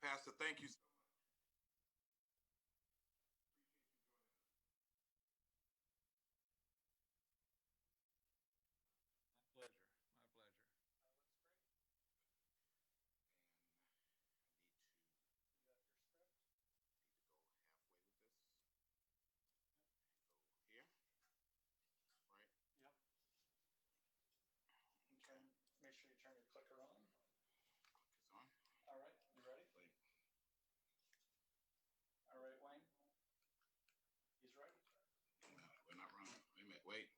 Pastor, thank you so much. My pleasure. My pleasure. Here, right? Yep. Make sure you turn your clicker on. It's on. All right, you ready? Wait. All right, Wayne. He's ready. We're not running. Wait a minute. Wait.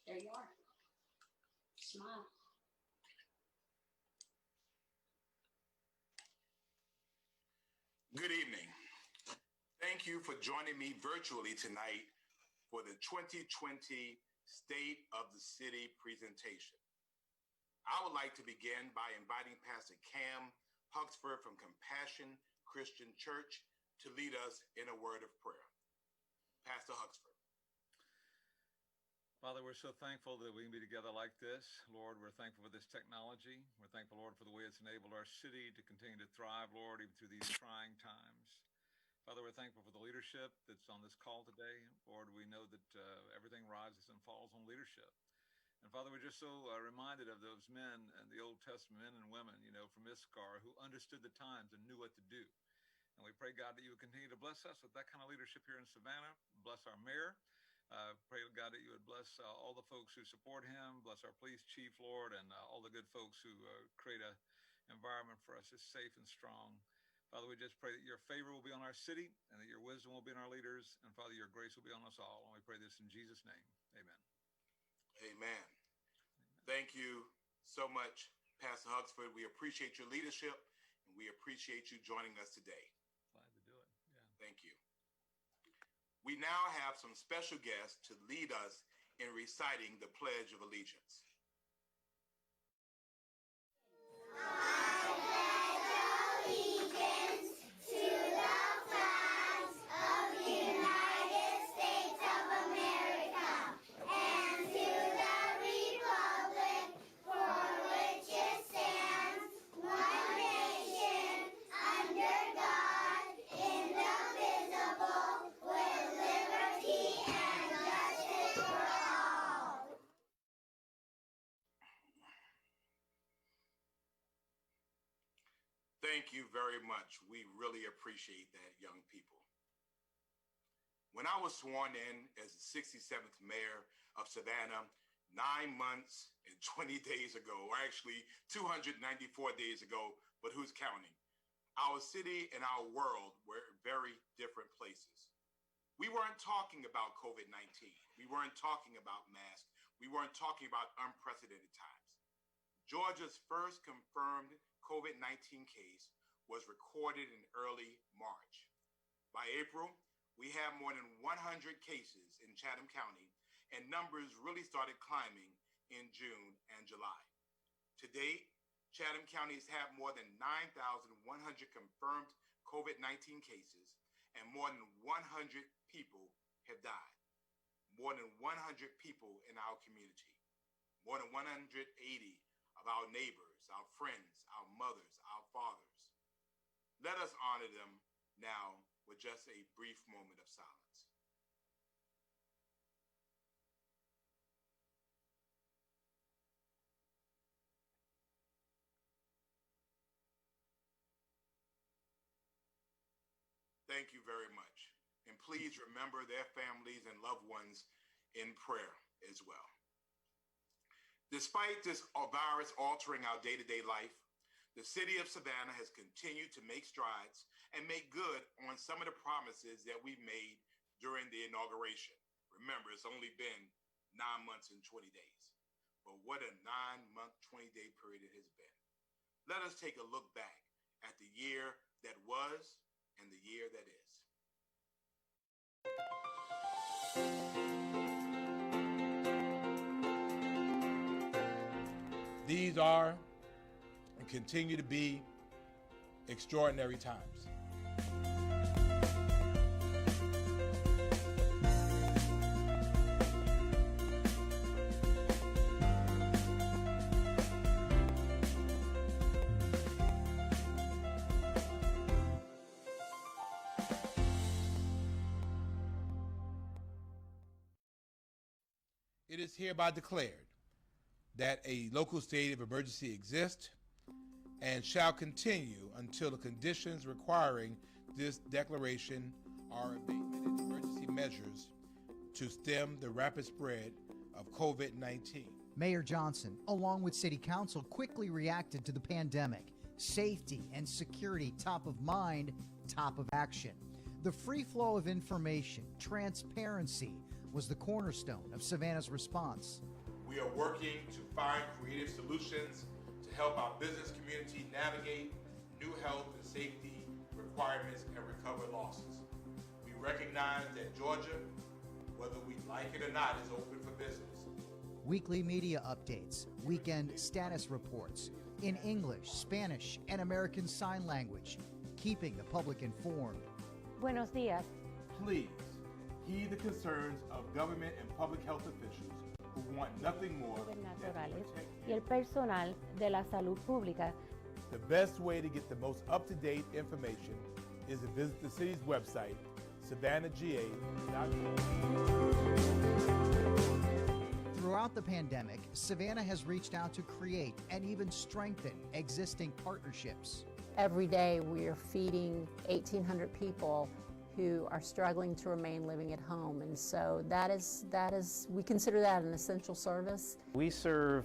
There you are. Smile. Good evening. Thank you for joining me virtually tonight for the 2020 State of the City presentation. I would like to begin by inviting Pastor Cam Huxford from Compassion Christian Church to lead us in a word of prayer. Pastor Huxford. Father, we're so thankful that we can be together like this. Lord, we're thankful for this technology. We're thankful, Lord, for the way it's enabled our city to continue to thrive, Lord, even through these trying times. Father, we're thankful for the leadership that's on this call today. Lord, we know that everything rises and falls on leadership. And Father, we're just so reminded of those men in the Old Testament, men and women, from Issachar, who understood the times and knew what to do. And we pray, God, that you would continue to bless us with that kind of leadership here in Savannah. Bless our mayor. Pray, God, that you would bless all the folks who support him. Bless our police chief, Lord, and all the good folks who create an environment for us that's safe and strong. Father, we just pray that your favor will be on our city and that your wisdom will be in our leaders. And Father, your grace will be on us all. And we pray this in Jesus' name. Amen. Amen. Thank you so much, Pastor Huxford. We appreciate your leadership and we appreciate you joining us today. Glad to do it. Yeah. Thank you. We now have some special guests to lead us in reciting the Pledge of Allegiance. Thank you very much. We really appreciate that, young people. When I was sworn in as the 67th mayor of Savannah 9 months and 20 days ago, or actually 294 days ago, but who's counting? Our city and our world were very different places. We weren't talking about COVID-19. We weren't talking about masks. We weren't talking about unprecedented times. Georgia's first confirmed COVID-19 case was recorded in early March. By April, we had more than 100 cases in Chatham County, and numbers really started climbing in June and July. To date, Chatham County has had more than 9,100 confirmed COVID-19 cases, and more than 100 people have died. More than 100 people in our community. More than 180 of our neighbors, our friends, our mothers, our fathers. Let us honor them now with just a brief moment of silence. Thank you very much. And please remember their families and loved ones in prayer as well. Despite this virus altering our day-to-day life, the city of Savannah has continued to make strides and make good on some of the promises that we made during the inauguration. Remember, it's only been 9 months and 20 days. But what a 9-month, 20-day period it has been. Let us take a look back at the year that was and the year that is. These are and continue to be extraordinary times. It is hereby declared that a local state of emergency exists and shall continue until the conditions requiring this declaration are abatement and emergency measures to stem the rapid spread of COVID-19. Mayor Johnson, along with City Council, quickly reacted to the pandemic. Safety and security top of mind, top of action. The free flow of information, transparency, was the cornerstone of Savannah's response. We are working to find creative solutions to help our business community navigate new health and safety requirements and recover losses. We recognize that Georgia, whether we like it or not, is open for business. Weekly media updates, weekend status reports in English, Spanish, and American Sign Language, keeping the public informed. Buenos días. Please heed the concerns of government and public health officials who want nothing more than to Naturales protect y el personal de la salud pública. The best way to get the most up-to-date information is to visit the city's website, savannahga.org. Throughout the pandemic, Savannah has reached out to create and even strengthen existing partnerships. Every day we are feeding 1,800 people who are struggling to remain living at home, and so that is we consider that an essential service. We serve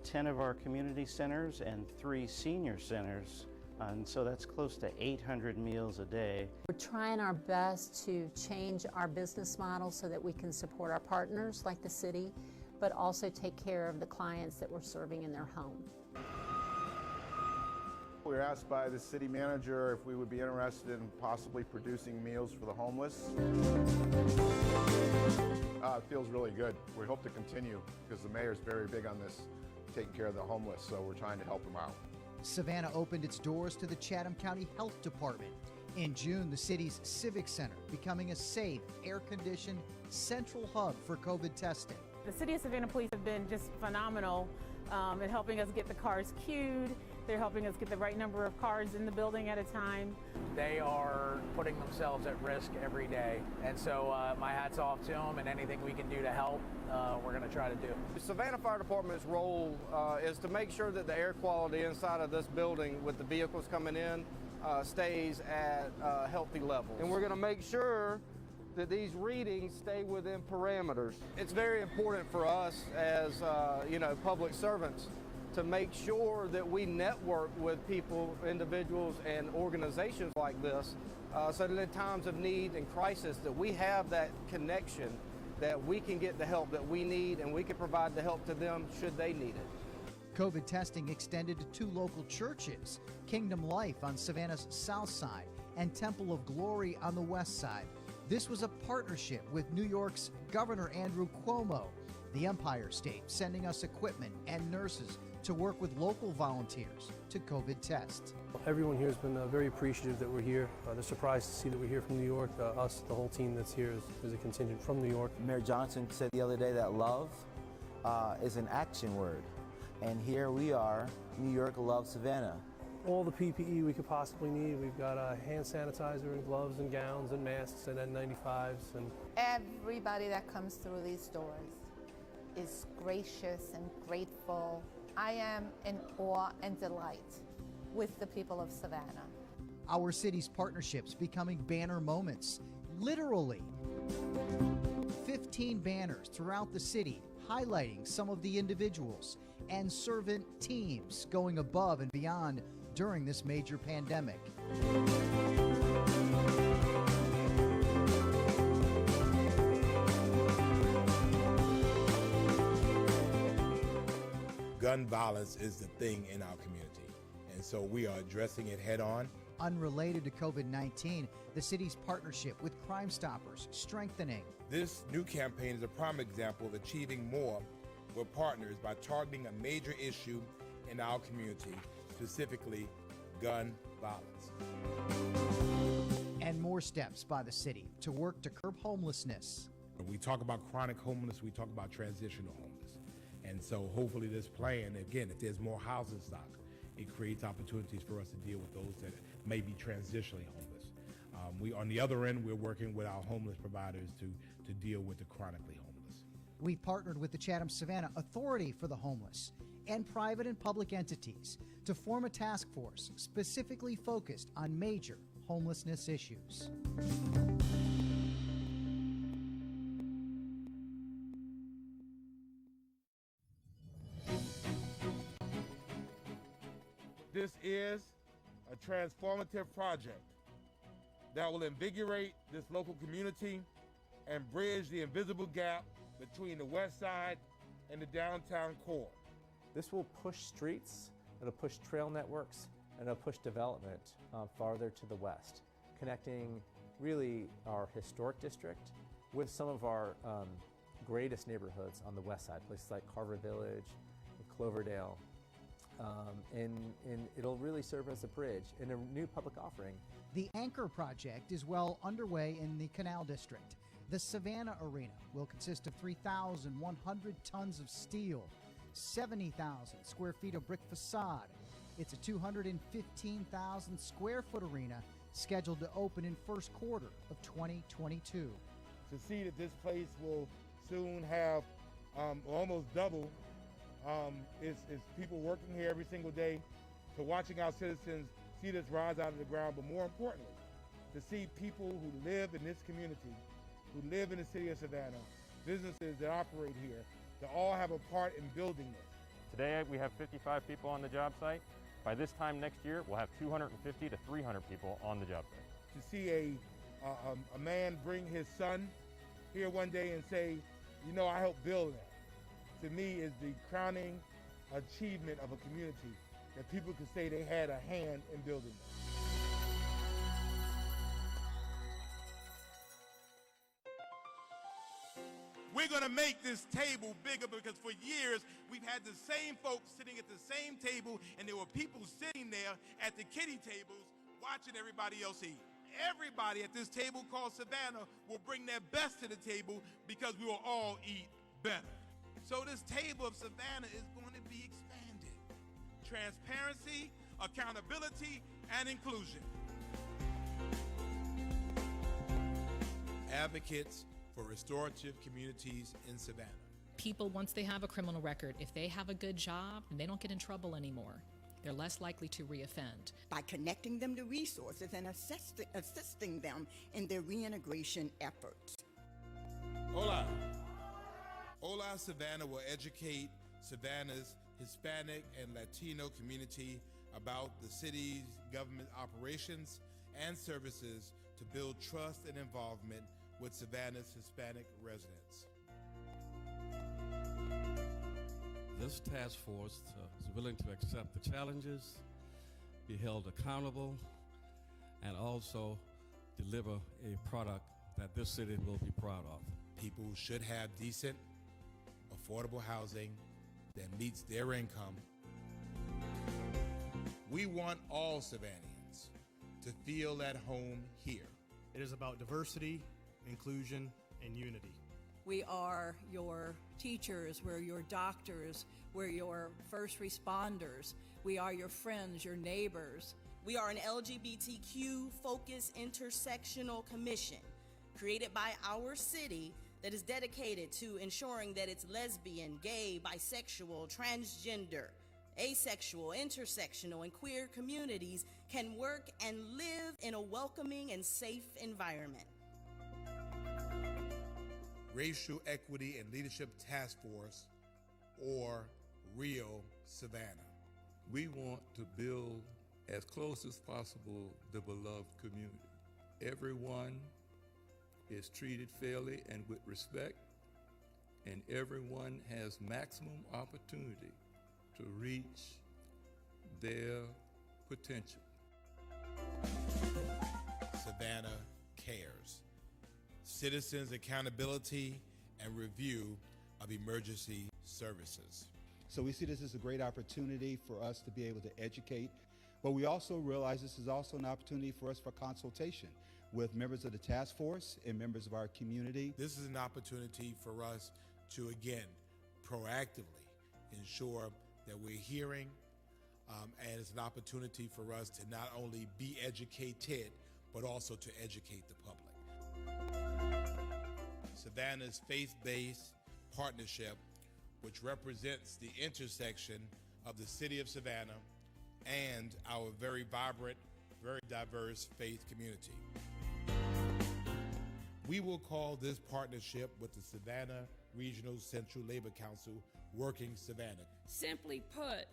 10 of our community centers and 3 senior centers, and so that's close to 800 meals a day. We're trying our best to change our business model so that we can support our partners like the city, but also take care of the clients that we're serving in their home. We were asked by the city manager if we would be interested in possibly producing meals for the homeless. It feels really good. We hope to continue because the mayor's very big on this, taking care of the homeless, so we're trying to help them out. Savannah opened its doors to the Chatham County Health Department. In June, the city's Civic Center becoming a safe, air-conditioned, central hub for COVID testing. The City of Savannah Police have been just phenomenal in helping us get the cars queued. They're helping us get the right number of cars in the building at a time. They are putting themselves at risk every day. And so my hat's off to them, and anything we can do to help, we're going to try to do. The Savannah Fire Department's role is to make sure that the air quality inside of this building with the vehicles coming in stays at healthy levels. And we're going to make sure that these readings stay within parameters. It's very important for us as public servants to make sure that we network with people, individuals, and organizations like this so that in times of need and crisis that we have that connection, that we can get the help that we need and we can provide the help to them should they need it. COVID testing extended to 2 local churches, Kingdom Life on Savannah's south side and Temple of Glory on the west side. This was a partnership with New York's Governor Andrew Cuomo, the Empire State, sending us equipment and nurses to work with local volunteers to COVID test. Everyone here has been very appreciative that we're here. They're surprised to see that we're here from New York. Us, the whole team that's here is a contingent from New York. Mayor Johnson said the other day that love is an action word. And here we are, New York loves Savannah. All the PPE we could possibly need. We've got hand sanitizer and gloves and gowns and masks and N95s. And everybody that comes through these doors is gracious and grateful. I am in awe and delight with the people of Savannah. Our city's partnerships becoming banner moments, literally. 15 banners throughout the city highlighting some of the individuals and servant teams going above and beyond during this major pandemic. Gun violence is the thing in our community, and so we are addressing it head on. Unrelated to COVID-19, the city's partnership with Crime Stoppers strengthening. This new campaign is a prime example of achieving more with partners by targeting a major issue in our community, specifically gun violence. And more steps by the city to work to curb homelessness. When we talk about chronic homeless, we talk about transitional homeless. And so hopefully this plan, again, if there's more housing stock, it creates opportunities for us to deal with those that may be transitionally homeless. On the other end, we're working with our homeless providers to deal with the chronically homeless. We partnered with the Chatham-Savannah Authority for the Homeless and private and public entities to form a task force specifically focused on major homelessness issues. This is a transformative project that will invigorate this local community and bridge the invisible gap between the west side and the downtown core. This will push streets, it'll push trail networks, and it'll push development farther to the west, connecting really our historic district with some of our greatest neighborhoods on the west side, places like Carver Village, Cloverdale, and it'll really serve as a bridge and a new public offering. The Anchor project is well underway in the Canal District. The Savannah Arena will consist of 3,100 tons of steel, 70,000 square feet of brick facade. It's a 215,000 square foot arena scheduled to open in first quarter of 2022. To see that this place will soon have almost double is people working here every single day, to watching our citizens see this rise out of the ground, but more importantly, to see people who live in this community, who live in the city of Savannah, businesses that operate here, to all have a part in building this. Today we have 55 people on the job site. By this time next year, we'll have 250 to 300 people on the job site. To see a man bring his son here one day and say, you know, I helped build that, to me is the crowning achievement of a community, that people could say they had a hand in building it. We're gonna make this table bigger because for years we've had the same folks sitting at the same table, and there were people sitting there at the kiddie tables watching everybody else eat. Everybody at this table called Savannah will bring their best to the table because we will all eat better. So this table of Savannah is going to be expanded. Transparency, accountability, and inclusion. Advocates for restorative communities in Savannah. People, once they have a criminal record, if they have a good job and they don't get in trouble anymore, they're less likely to reoffend. By connecting them to resources and assisting them in their reintegration efforts. Hola. Hola Savannah will educate Savannah's Hispanic and Latino community about the city's government operations and services to build trust and involvement with Savannah's Hispanic residents. This task force is willing to accept the challenges, be held accountable, and also deliver a product that this city will be proud of. People should have decent, affordable housing that meets their income. We want all Savannahans to feel at home here. It is about diversity, inclusion, and unity. We are your teachers, we're your doctors, we're your first responders, we are your friends, your neighbors. We are an LGBTQ-focused intersectional commission created by our city that is dedicated to ensuring that its lesbian, gay, bisexual, transgender, asexual, intersectional, and queer communities can work and live in a welcoming and safe environment. Racial Equity and Leadership Task Force, or REAL Savannah. We want to build as close as possible the beloved community. Everyone is treated fairly and with respect, and everyone has maximum opportunity to reach their potential. Savannah cares. Citizens accountability and review of emergency services. So we see this as a great opportunity for us to be able to educate But we also realize this is also an opportunity for us for consultation with members of the task force and members of our community. This is an opportunity for us to, again, proactively ensure that we're hearing, and it's an opportunity for us to not only be educated, but also to educate the public. Savannah's faith-based partnership, which represents the intersection of the city of Savannah and our very vibrant, very diverse faith community. We will call this partnership with the Savannah Regional Central Labor Council Working Savannah. Simply put,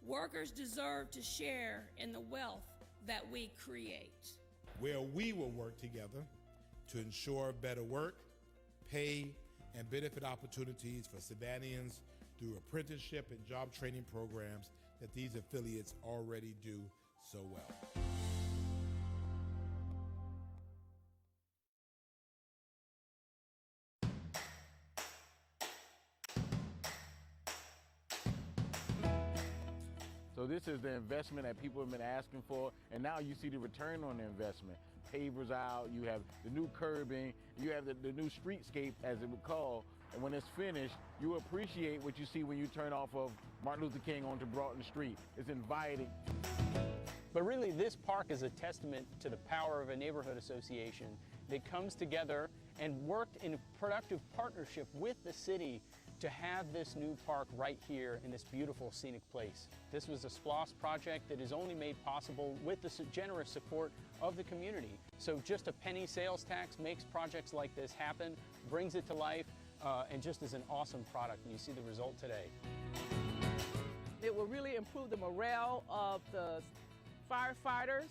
workers deserve to share in the wealth that we create. Where we will work together to ensure better work, pay, and benefit opportunities for Savannahans through apprenticeship and job training programs that these affiliates already do so well. So this is the investment that people have been asking for, and now you see the return on the investment. Pavers out, you have the new curbing, you have the new streetscape, as it would call, and when it's finished, you appreciate what you see when you turn off of Martin Luther King onto Broughton Street. It's inviting. But really, this park is a testament to the power of a neighborhood association that comes together and worked in productive partnership with the city to have this new park right here in this beautiful scenic place. This was a SPLOS project that is only made possible with the generous support of the community. So just a penny sales tax makes projects like this happen, brings it to life, and just is an awesome product, and you see the result today. It will really improve the morale of the firefighters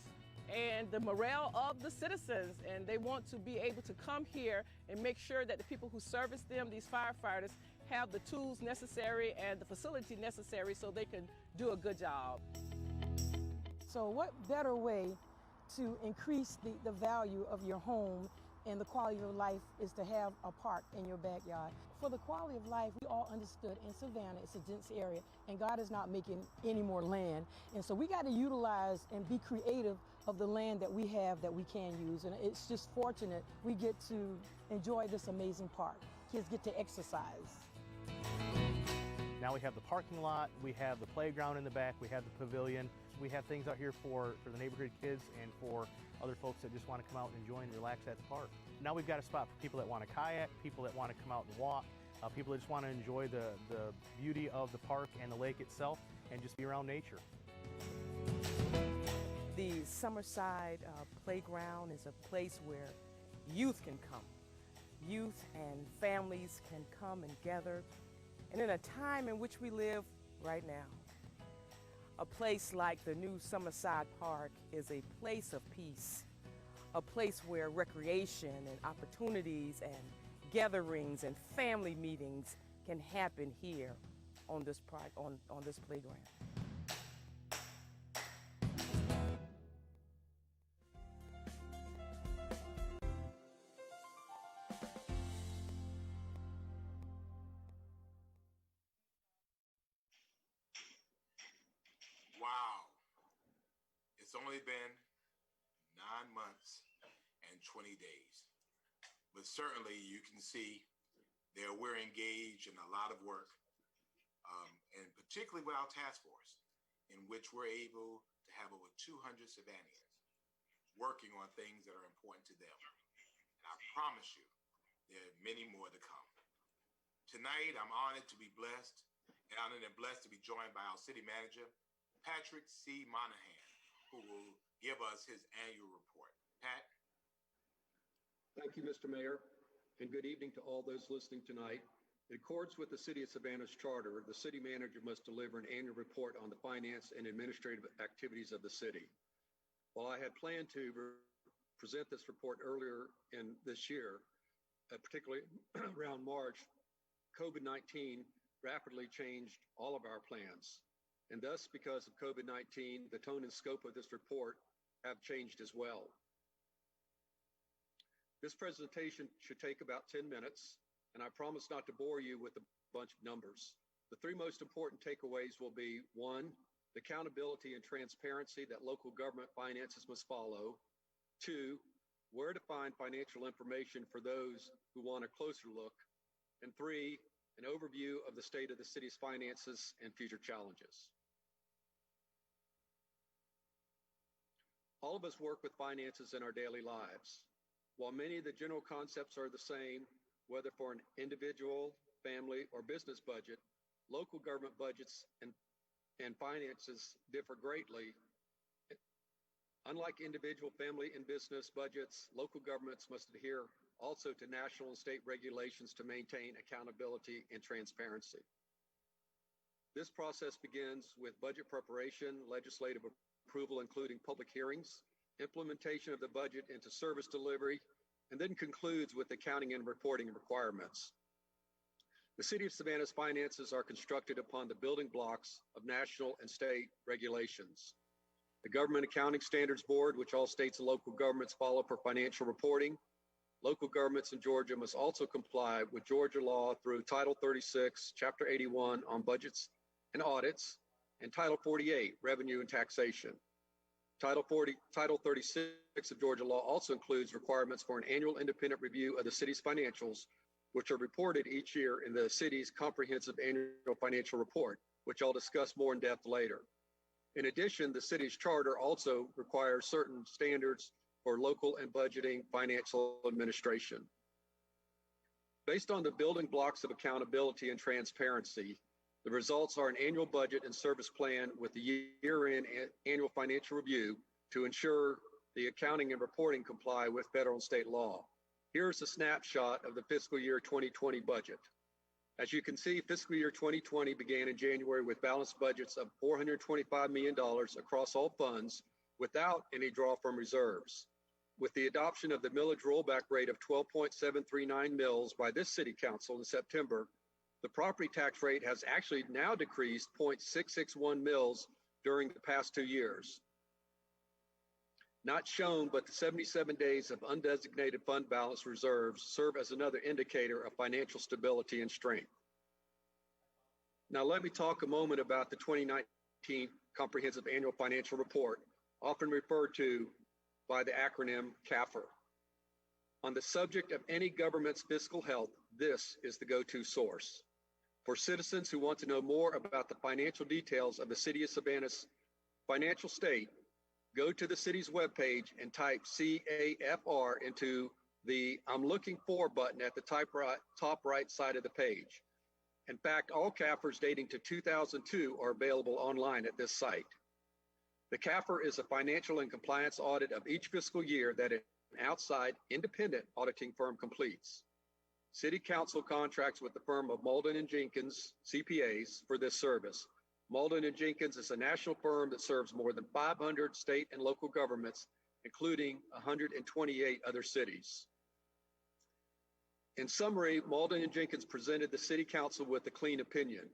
and the morale of the citizens, and they want to be able to come here and make sure that the people who service them, these firefighters, have the tools necessary and the facility necessary so they can do a good job. So what better way to increase the value of your home and the quality of life is to have a park in your backyard. For the quality of life, we all understood in Savannah, it's a dense area, and God is not making any more land. And so we got to utilize and be creative of the land that we have that we can use. And it's just fortunate we get to enjoy this amazing park. Kids get to exercise. Now we have the parking lot, we have the playground in the back, we have the pavilion. We have things out here for the neighborhood kids and for other folks that just want to come out and enjoy and relax at the park. Now we've got a spot for people that want to kayak, people that want to come out and walk, people that just want to enjoy the beauty of the park and the lake itself and just be around nature. The Summerside Playground is a place where youth can come. Youth and families can come and gather. And in a time in which we live right now, a place like the new Summerside Park is a place of peace, a place where recreation and opportunities and gatherings and family meetings can happen here on this park, on this playground. Wow. It's only been 9 months and 20 days. But certainly you can see that we're engaged in a lot of work, and particularly with our task force, in which we're able to have over 200 Savannahans working on things that are important to them. And I promise you, there are many more to come. Tonight, I'm honored to be blessed to be joined by our city manager, Patrick C. Monahan, who will give us his annual report. Pat? Thank you, Mr. Mayor, and good evening to all those listening tonight. In accordance with the City of Savannah's charter, the city manager must deliver an annual report on the finance and administrative activities of the city. While I had planned to present this report earlier in this year, particularly around March, COVID-19 rapidly changed all of our plans. And thus, because of COVID-19, the tone and scope of this report have changed as well. This presentation should take about 10 minutes, and I promise not to bore you with a bunch of numbers. The three most important takeaways will be: 1, the accountability and transparency that local government finances must follow. 2, where to find financial information for those who want a closer look. And 3, an overview of the state of the city's finances and future challenges. All of us work with finances in our daily lives. While many of the general concepts are the same, whether for an individual, family, or business budget, local government budgets and finances differ greatly. Unlike individual, family, and business budgets, local governments must adhere also to national and state regulations to maintain accountability and transparency. This process begins with budget preparation, legislative approval, including public hearings, implementation of the budget into service delivery, and then concludes with accounting and reporting requirements. The City of Savannah's finances are constructed upon the building blocks of national and state regulations. The Government Accounting Standards Board, which all states and local governments follow for financial reporting. Local governments in Georgia must also comply with Georgia law through Title 36, Chapter 81 on budgets and audits, and Title 48, revenue and taxation. Title 36 of Georgia law also includes requirements for an annual independent review of the city's financials, which are reported each year in the city's comprehensive annual financial report, which I'll discuss more in depth later. In addition, the city's charter also requires certain standards for local and budgeting financial administration. Based on the building blocks of accountability and transparency, the results are an annual budget and service plan with the year-end annual financial review to ensure the accounting and reporting comply with federal and state law. Here's a snapshot of the fiscal year 2020 budget. As you can see, fiscal year 2020 began in January with balanced budgets of $425 million across all funds without any draw from reserves. With the adoption of the millage rollback rate of 12.739 mils by this City Council in September, the property tax rate has actually now decreased 0.661 mils during the past 2 years. Not shown, but the 77 days of undesignated fund balance reserves serve as another indicator of financial stability and strength. Now let me talk a moment about the 2019 Comprehensive Annual Financial Report, often referred to by the acronym CAFR. On the subject of any government's fiscal health, this is the go-to source. For citizens who want to know more about the financial details of the City of Savannah's financial state, go to the city's webpage and type CAFR into the I'm looking for button at the top right side of the page. In fact, all CAFRs dating to 2002 are available online at this site. The CAFR is a financial and compliance audit of each fiscal year that an outside independent auditing firm completes. City Council contracts with the firm of Malden and Jenkins, CPAs, for this service. Malden and Jenkins is a national firm that serves more than 500 state and local governments, including 128 other cities. In summary, Malden and Jenkins presented the City Council with a clean opinion.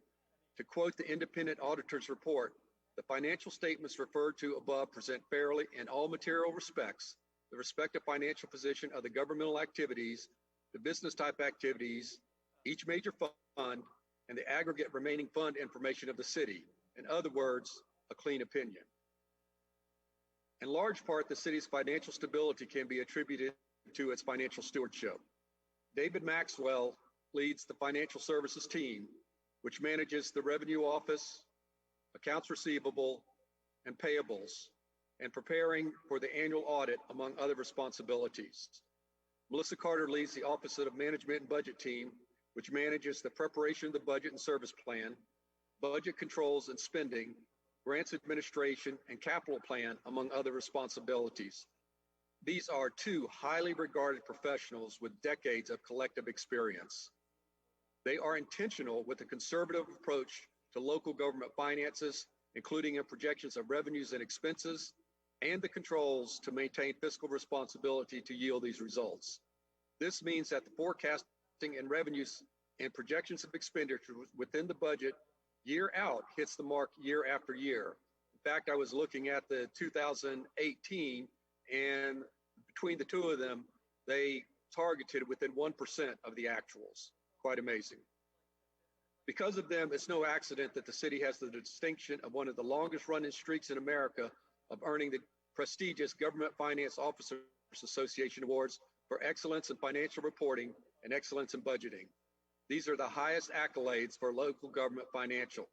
To quote the independent auditor's report, the financial statements referred to above present fairly in all material respects the respective financial position of the governmental activities, the business type activities, each major fund, and the aggregate remaining fund information of the city. In other words, a clean opinion. In large part, the city's financial stability can be attributed to its financial stewardship. David Maxwell leads the financial services team, which manages the revenue office, accounts receivable, and payables, and preparing for the annual audit, among other responsibilities. Melissa Carter leads the Office of Management and Budget team, which manages the preparation of the budget and service plan, budget controls and spending, grants administration, and capital plan, among other responsibilities. These are two highly regarded professionals with decades of collective experience. They are intentional with a conservative approach to local government finances, including in projections of revenues and expenses, and the controls to maintain fiscal responsibility to yield these results. This means that the forecasting and revenues and projections of expenditure within the budget year out hits the mark year after year. In fact, I was looking at the 2018, and between the two of them, they targeted within 1% of the actuals. Quite amazing. Because of them, it's no accident that the city has the distinction of one of the longest running streaks in America of earning the prestigious Government Finance Officers Association Awards for excellence in financial reporting and excellence in budgeting. These are the highest accolades for local government financials.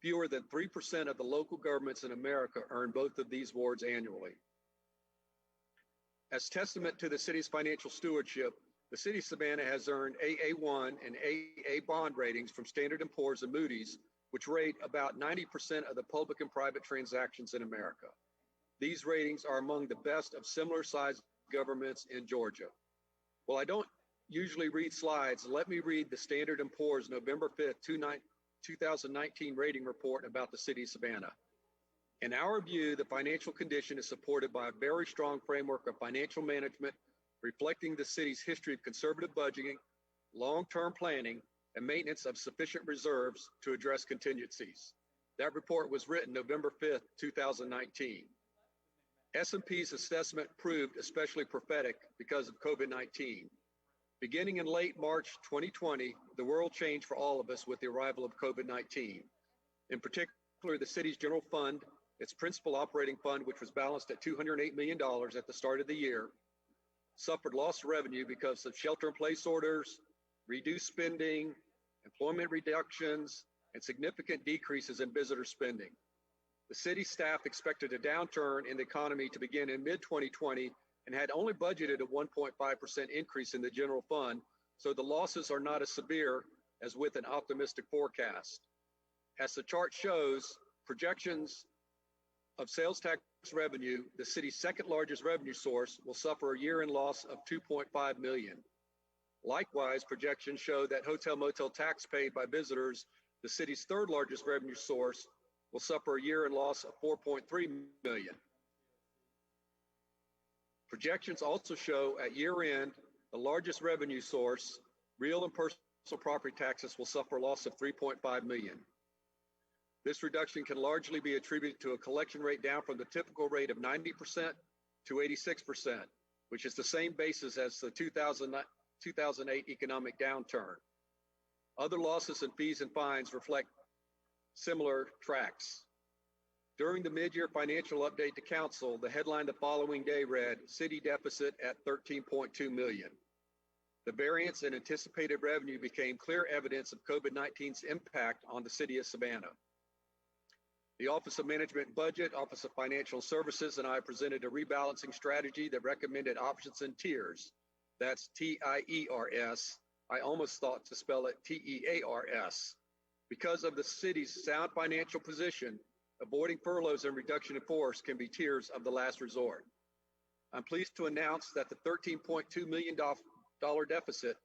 Fewer than 3% of the local governments in America earn both of these awards annually. As testament to the city's financial stewardship, the city of Savannah has earned AA1 and AA bond ratings from Standard & Poor's and Moody's, which rate about 90% of the public and private transactions in America. These ratings are among the best of similar sized governments in Georgia. Well, I don't usually read slides. Let me read the Standard & Poor's November 5th, 2019 rating report about the city of Savannah. In our view, the financial condition is supported by a very strong framework of financial management, reflecting the city's history of conservative budgeting, long-term planning, and maintenance of sufficient reserves to address contingencies. That report was written November 5th, 2019. S&P's assessment proved especially prophetic because of COVID-19. Beginning in late March 2020, the world changed for all of us with the arrival of COVID-19. In particular, the city's general fund, its principal operating fund, which was balanced at $208 million at the start of the year, suffered lost revenue because of shelter-in-place orders, reduced spending, employment reductions, and significant decreases in visitor spending. The city staff expected a downturn in the economy to begin in mid-2020 and had only budgeted a 1.5% increase in the general fund, so the losses are not as severe as with an optimistic forecast. As the chart shows, projections of sales tax revenue, the city's second largest revenue source, will suffer a year-end loss of $2.5 million. Likewise, projections show that hotel motel tax paid by visitors, the city's third largest revenue source, will suffer a year-end loss of $4.3 million. Projections also show at year-end, the largest revenue source, real and personal property taxes, will suffer a loss of $3.5 million. This reduction can largely be attributed to a collection rate down from the typical rate of 90% to 86%, which is the same basis as the 2008 economic downturn. Other losses in fees and fines reflect similar tracks. During the mid-year financial update to council, the headline the following day read, "City deficit at $13.2 million." The variance in anticipated revenue became clear evidence of COVID-19's impact on the city of Savannah. The Office of Management and Budget, Office of Financial Services, and I presented a rebalancing strategy that recommended options in tiers. That's TIERS. I almost thought to spell it TEARS. Because of the city's sound financial position, avoiding furloughs and reduction in force can be tiers of the last resort. I'm pleased to announce that the $13.2 million deficit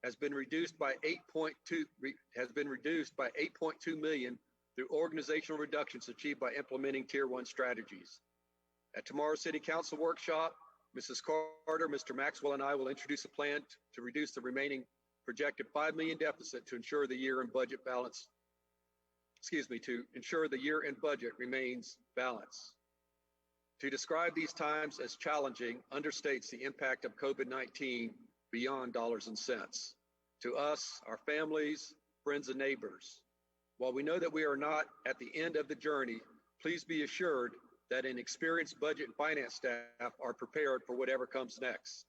has been reduced by $8.2 million through organizational reductions achieved by implementing Tier 1 strategies. At tomorrow's City Council workshop, Mrs. Carter, Mr. Maxwell, and I will introduce a plan to reduce the remaining projected $5 million deficit to ensure the year-end budget remains balanced. To describe these times as challenging understates the impact of COVID-19 beyond dollars and cents. To us, our families, friends, and neighbors, while we know that we are not at the end of the journey, please be assured that an experienced budget and finance staff are prepared for whatever comes next.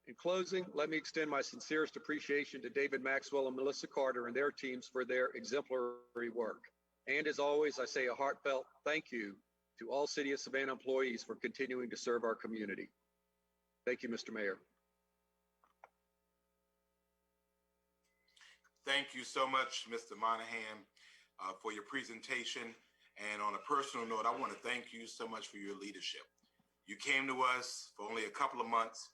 In closing, let me extend my sincerest appreciation to David Maxwell and Melissa Carter and their teams for their exemplary work. And as always, I say a heartfelt thank you to all City of Savannah employees for continuing to serve our community. Thank you, Mr. Mayor. Thank you so much, Mr. Monahan, for your presentation. And on a personal note, I want to thank you so much for your leadership. You came to us for only a couple of months.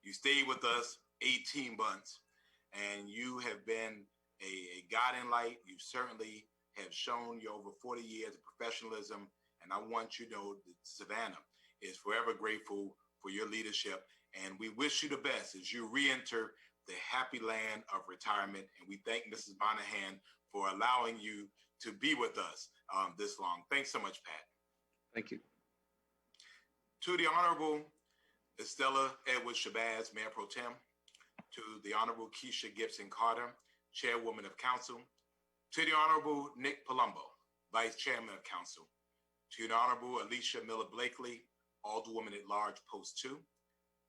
You stayed with us 18 months, and you have been a guiding light. You certainly have shown your over 40 years of professionalism, and I want you to know that Savannah is forever grateful for your leadership, and we wish you the best as you re-enter the happy land of retirement. And we thank Mrs. Monahan for allowing you to be with us this long. Thanks so much, Pat. Thank you. To the Honorable Estella Edwards Shabazz, Mayor Pro Tem, to the Honorable Keisha Gibson Carter, Chairwoman of Council, To the Honorable Nick Palumbo, Vice Chairman of Council. To the Honorable Alicia Miller Blakely, Alderwoman at Large, Post 2.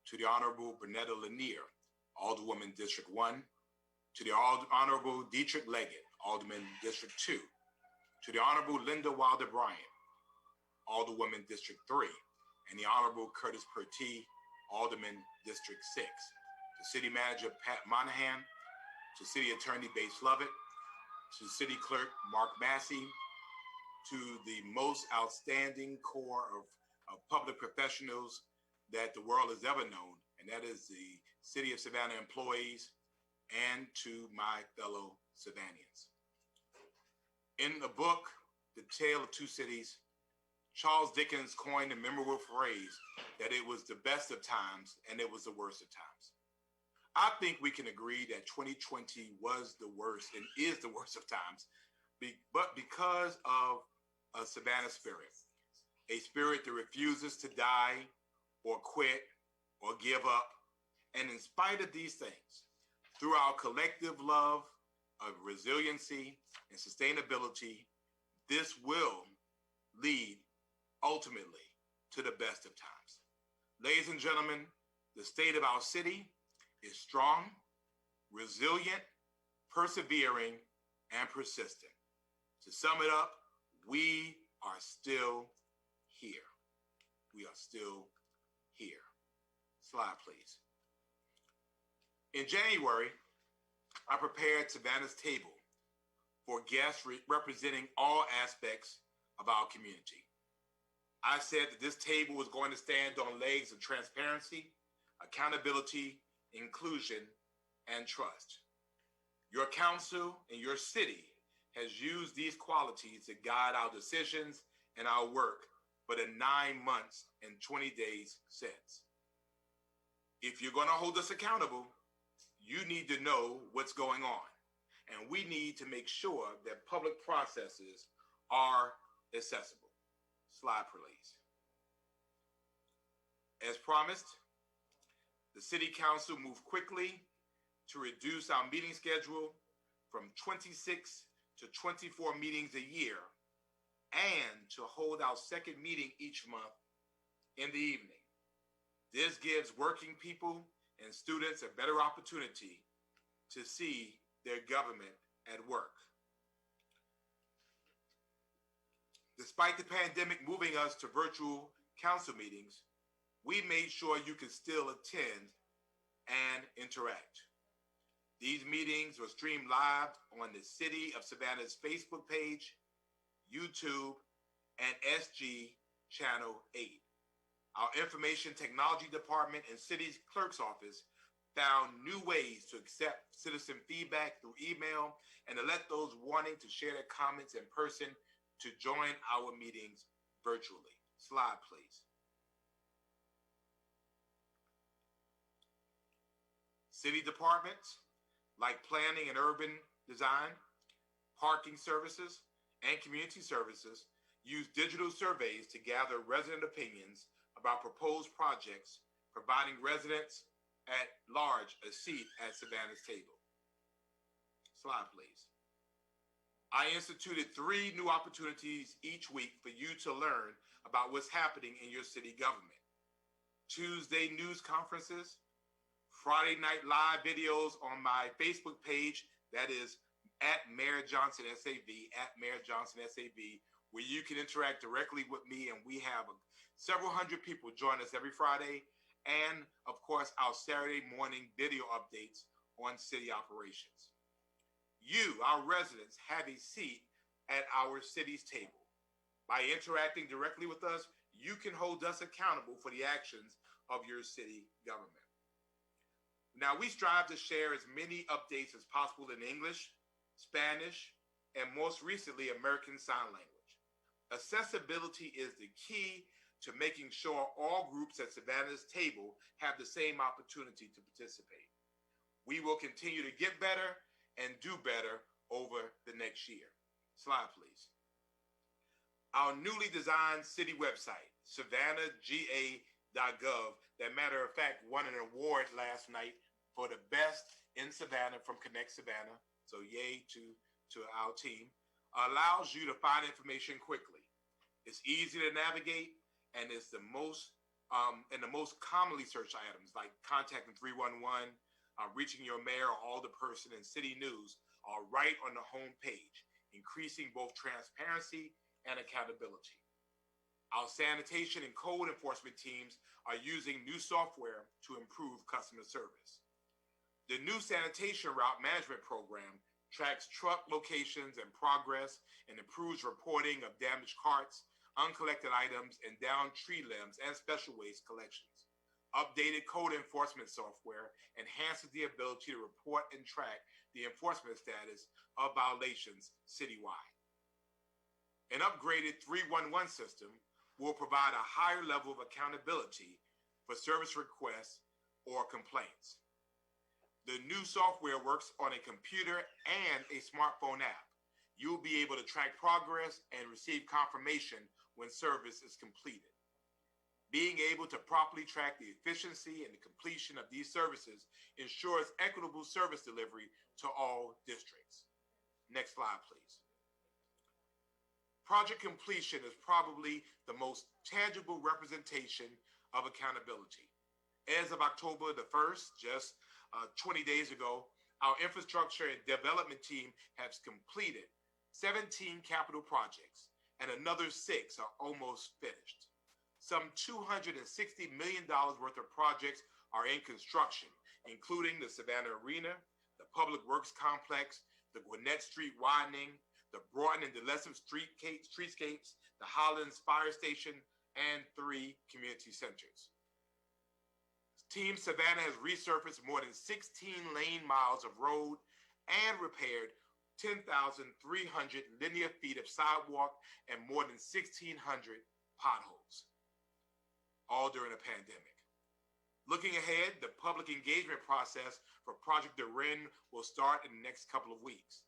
To the Honorable Bernetta Lanier, Alderwoman, District 1. To the Honorable Dietrich Leggett, Alderman, District 2. To the Honorable Linda Wilder Bryant, Alderwoman, District 3. And the Honorable Curtis Pertee, Alderman, District 6. To City Manager Pat Monahan, to City Attorney Bates Lovett, to City Clerk Mark Massey, to the most outstanding core of public professionals that the world has ever known, and that is the City of Savannah employees, and to my fellow Savannians. In the book, The Tale of Two Cities, Charles Dickens coined a memorable phrase that it was the best of times and it was the worst of times. I think we can agree that 2020 was the worst and is the worst of times, but because of a Savannah spirit, a spirit that refuses to die or quit or give up. And in spite of these things, through our collective love of resiliency and sustainability, this will lead ultimately to the best of times. Ladies and gentlemen, the state of our city is strong, resilient, persevering, and persistent. To sum it up, we are still here. We are still here. Slide, please. In January, I prepared Savannah's table for guests representing all aspects of our community. I said that this table was going to stand on legs of transparency, accountability, inclusion, and trust. Your council and your city has used these qualities to guide our decisions and our work for the 9 months and 20 days since. If you're going to hold us accountable, you need to know what's going on, and we need to make sure that public processes are accessible. Slide, please. As promised, the City Council moved quickly to reduce our meeting schedule from 26 to 24 meetings a year and to hold our second meeting each month in the evening. This gives working people and students a better opportunity to see their government at work. Despite the pandemic moving us to virtual council meetings, we made sure you could still attend and interact. These meetings were streamed live on the City of Savannah's Facebook page, YouTube, and SG Channel 8. Our Information Technology Department and City's Clerk's Office found new ways to accept citizen feedback through email and to let those wanting to share their comments in person to join our meetings virtually. Slide, please. City departments like planning and urban design, parking services, and community services use digital surveys to gather resident opinions about proposed projects, providing residents at large a seat at Savannah's table. Slide, please. I instituted 3 new opportunities each week for you to learn about what's happening in your city government. Tuesday news conferences, Friday night live videos on my Facebook page, that is at Mayor Johnson SAV, at Mayor Johnson SAV, where you can interact directly with me, and we have several hundred people join us every Friday, and of course our Saturday morning video updates on city operations. You, our residents, have a seat at our city's table. By interacting directly with us, you can hold us accountable for the actions of your city government. Now, we strive to share as many updates as possible in English, Spanish, and most recently, American Sign Language. Accessibility is the key to making sure all groups at Savannah's table have the same opportunity to participate. We will continue to get better and do better over the next year. Slide, please. Our newly designed city website, savannahga.gov, that matter of fact won an award last night for the best in Savannah from Connect Savannah. So yay to to our team, allows you to find information quickly. It's easy to navigate, and it's the most commonly searched items like contacting 311, reaching your mayor or alderperson, and city news are right on the home page, increasing both transparency and accountability. Our sanitation and code enforcement teams are using new software to improve customer service. The new sanitation route management program tracks truck locations and progress and improves reporting of damaged carts, uncollected items, and downed tree limbs and special waste collections. Updated code enforcement software enhances the ability to report and track the enforcement status of violations citywide. An upgraded 311 system will provide a higher level of accountability for service requests or complaints. The new software works on a computer and a smartphone app. You'll be able to track progress and receive confirmation when service is completed. Being able to properly track the efficiency and the completion of these services ensures equitable service delivery to all districts. Next slide, please. Project completion is probably the most tangible representation of accountability. As of October the 1st, just 20 days ago, our infrastructure and development team has completed 17 capital projects, and another 6 are almost finished. Some $260 million worth of projects are in construction, including the Savannah Arena, the Public Works Complex, the Gwinnett Street widening, the Broughton and DeLessem streetscapes, the Hollins Fire Station, and 3 community centers. Team Savannah has resurfaced more than 16 lane miles of road and repaired 10,300 linear feet of sidewalk and more than 1,600 potholes, all during a pandemic. Looking ahead, the public engagement process for Project Durin will start in the next couple of weeks.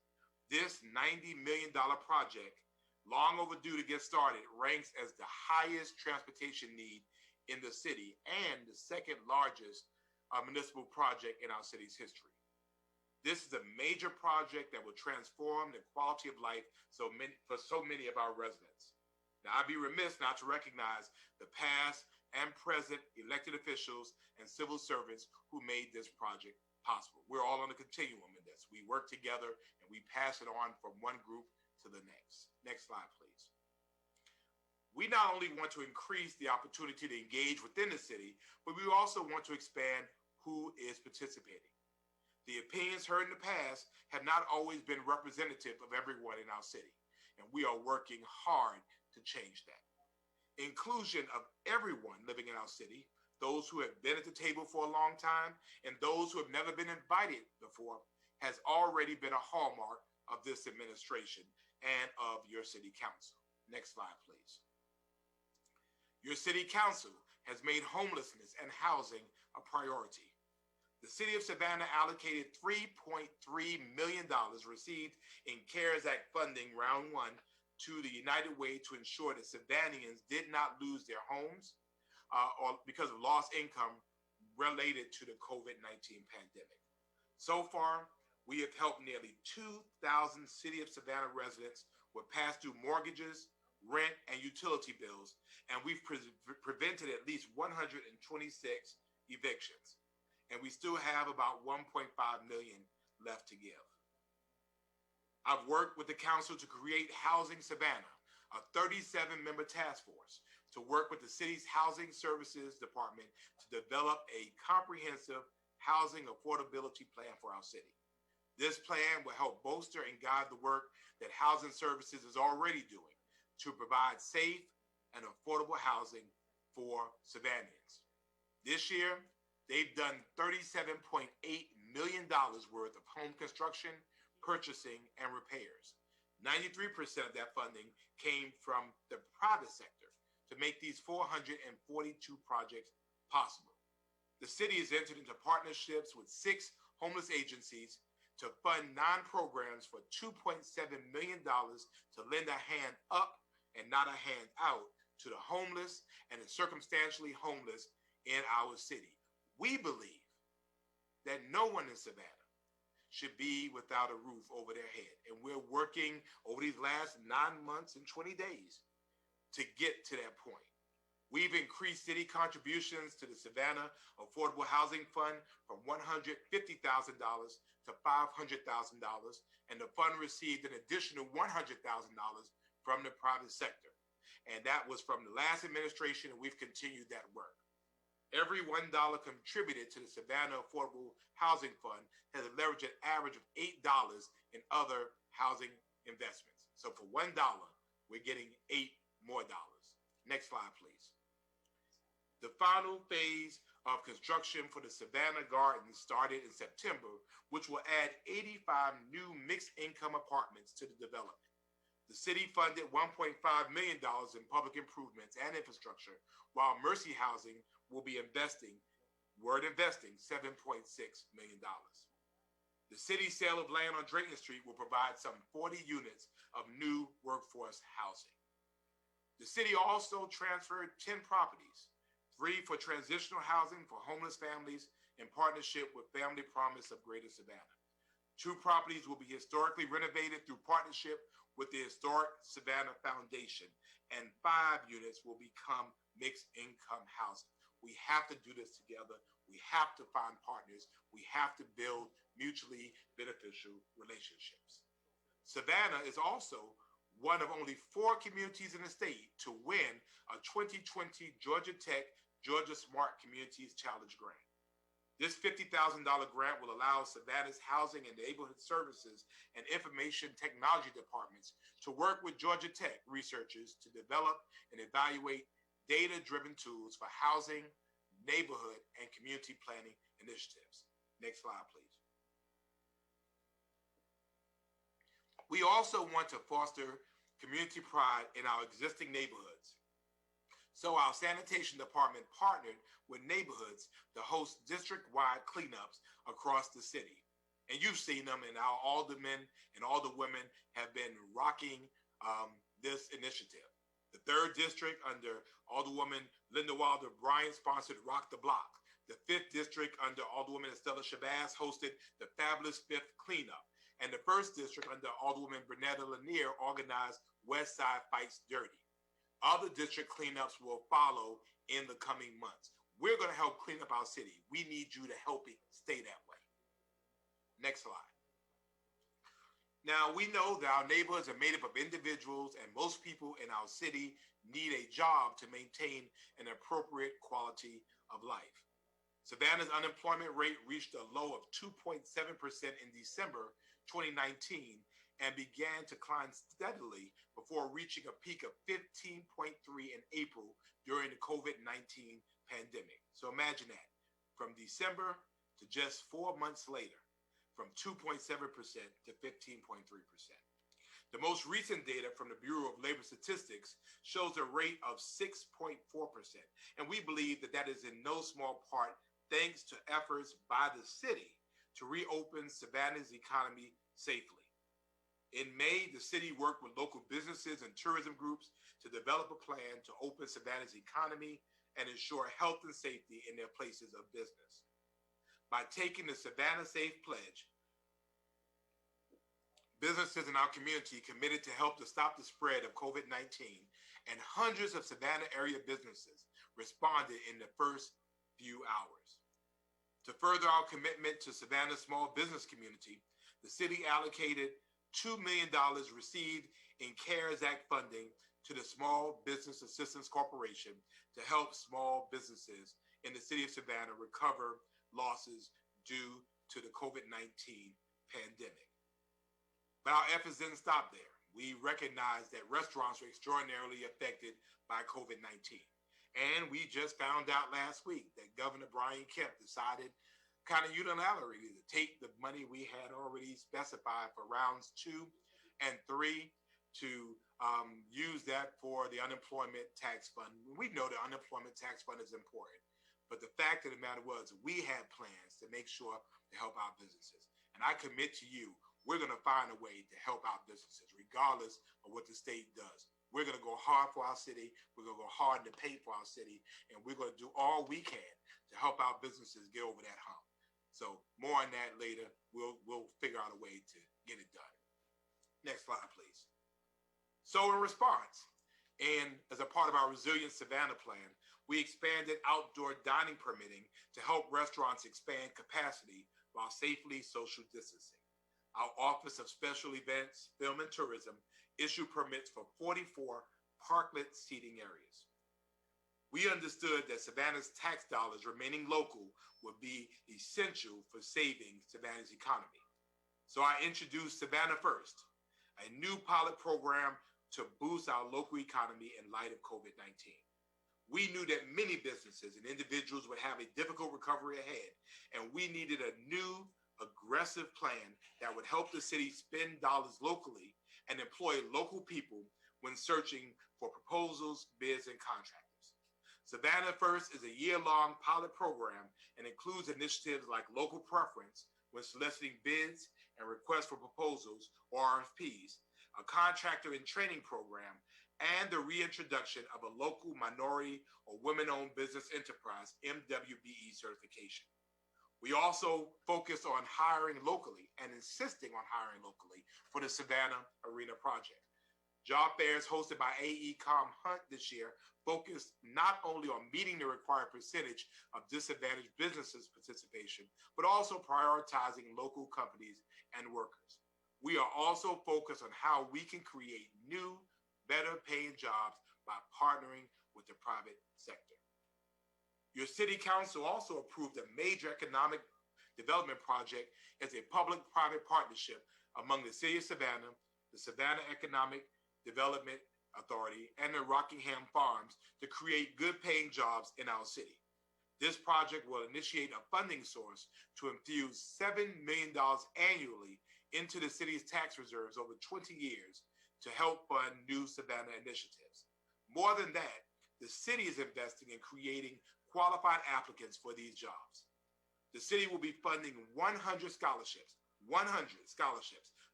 This $90 million project, long overdue to get started, ranks as the highest transportation need in the city and the second largest municipal project in our city's history. This is a major project that will transform the quality of life for so many of our residents. Now, I'd be remiss not to recognize the past and present elected officials and civil servants who made this project possible. We're all on a continuum in this. We work together and we pass it on from one group to the next. Next slide, please. We not only want to increase the opportunity to engage within the city, but we also want to expand who is participating. The opinions heard in the past have not always been representative of everyone in our city, and we are working hard to change that. Inclusion of everyone living in our city, those who have been at the table for a long time and those who have never been invited before, has already been a hallmark of this administration and of your city council. Next slide, please. Your city council has made homelessness and housing a priority. The city of Savannah allocated $3.3 million received in CARES Act funding round 1 to the United Way to ensure that Savannians did not lose their homes or because of lost income related to the COVID-19 pandemic. So far, we have helped nearly 2,000 City of Savannah residents with past-due mortgages, rent, and utility bills, and we've prevented at least 126 evictions. And we still have about 1.5 million left to give. I've worked with the council to create Housing Savannah, a 37-member task force, to work with the city's Housing Services Department to develop a comprehensive housing affordability plan for our city. This plan will help bolster and guide the work that Housing Services is already doing to provide safe and affordable housing for Savannians. This year, they've done $37.8 million worth of home construction, purchasing, and repairs. 93% of that funding came from the private sector to make these 442 projects possible. The city has entered into partnerships with 6 homeless agencies to fund 9 programs for $2.7 million to lend a hand up and not a hand out to the homeless and the circumstantially homeless in our city. We believe that no one in Savannah should be without a roof over their head. And we're working over these last 9 months and 20 days to get to that point. We've increased city contributions to the Savannah Affordable Housing Fund from $150,000 to $500,000, and the fund received an additional $100,000 from the private sector. And that was from the last administration, and we've continued that work. Every $1 contributed to the Savannah Affordable Housing Fund has leveraged an average of $8 in other housing investments. So for $1, we're getting $8 more. Next slide, please. The final phase of construction for the Savannah Gardens started in September, which will add 85 new mixed-income apartments to the development. The city funded $1.5 million in public improvements and infrastructure, while Mercy Housing will be investing $7.6 million. The city's sale of land on Drayton Street will provide some 40 units of new workforce housing. The city also transferred 10 properties, 3 for transitional housing for homeless families in partnership with Family Promise of Greater Savannah. 2 properties will be historically renovated through partnership with the Historic Savannah Foundation, and 5 units will become mixed income housing. We have to do this together. We have to find partners. We have to build mutually beneficial relationships. Savannah is also one of only 4 communities in the state to win a 2020 Georgia Tech Georgia Smart Communities Challenge Grant. This $50,000 grant will allow Savannah's Housing and Neighborhood Services and Information Technology departments to work with Georgia Tech researchers to develop and evaluate data-driven tools for housing, neighborhood, and community planning initiatives. Next slide, please. We also want to foster community pride in our existing neighborhoods. So our sanitation department partnered with neighborhoods to host district-wide cleanups across the city. And you've seen them, and our aldermen and alderwomen have been rocking this initiative. The 3rd district under Alderwoman Linda Wilder Bryan sponsored Rock the Block. The 5th district under Alderwoman Estella Shabazz hosted the Fabulous 5th Cleanup. And the 1st district under Alderwoman Bernetta Lanier organized West Side Fights Dirty. Other district cleanups will follow in the coming months. We're going to help clean up our city. We need you to help it stay that way. Next slide. Now, we know that our neighborhoods are made up of individuals, and most people in our city need a job to maintain an appropriate quality of life. Savannah's unemployment rate reached a low of 2.7% in December 2019 and began to climb steadily before reaching a peak of 15.3 in April during the COVID-19 pandemic. So imagine that, from December to just 4 months later, from 2.7% to 15.3%. The most recent data from the Bureau of Labor Statistics shows a rate of 6.4%, and we believe that that is in no small part thanks to efforts by the city to reopen Savannah's economy safely. In May, the city worked with local businesses and tourism groups to develop a plan to open Savannah's economy and ensure health and safety in their places of business. By taking the Savannah Safe Pledge, businesses in our community committed to help to stop the spread of COVID-19, and hundreds of Savannah area businesses responded in the first few hours. To further our commitment to Savannah's small business community, the city allocated $2 million received in CARES Act funding to the Small Business Assistance Corporation to help small businesses in the city of Savannah recover losses due to the COVID-19 pandemic. But our efforts didn't stop there. We recognize that restaurants were extraordinarily affected by COVID-19. And we just found out last week that Governor Brian Kemp decided kind of unilaterally to take the money we had already specified for rounds 2 and 3 to use that for the unemployment tax fund. We know the unemployment tax fund is important, but the fact of the matter was we had plans to make sure to help our businesses. And I commit to you, we're going to find a way to help our businesses regardless of what the state does. We're going to go hard for our city. We're going to go hard to pay for our city, and we're going to do all we can to help our businesses get over that hump. So more on that later. We'll figure out a way to get it done. Next slide, please. So in response, and as a part of our Resilient Savannah plan, we expanded outdoor dining permitting to help restaurants expand capacity while safely social distancing. Our Office of Special Events, Film and Tourism issued permits for 44 parklet seating areas. We understood that Savannah's tax dollars remaining local would be essential for saving Savannah's economy. So I introduced Savannah First, a new pilot program to boost our local economy in light of COVID-19. We knew that many businesses and individuals would have a difficult recovery ahead, and we needed a new, aggressive plan that would help the city spend dollars locally and employ local people when searching for proposals, bids, and contracts. Savannah First is a year-long pilot program and includes initiatives like local preference when soliciting bids and requests for proposals, or RFPs, a contractor and training program, and the reintroduction of a local minority or women-owned business enterprise MWBE certification. We also focus on hiring locally and insisting on hiring locally for the Savannah Arena project. Job fairs hosted by AECOM Hunt this year focused not only on meeting the required percentage of disadvantaged businesses' participation, but also prioritizing local companies and workers. We are also focused on how we can create new, better paying jobs by partnering with the private sector. Your city council also approved a major economic development project as a public-private partnership among the City of Savannah, the Savannah Economic Development Authority, and the Rockingham Farms to create good-paying jobs in our city. This project will initiate a funding source to infuse $7 million annually into the city's tax reserves over 20 years to help fund new Savannah initiatives. More than that, the city is investing in creating qualified applicants for these jobs. The city will be funding 100 scholarships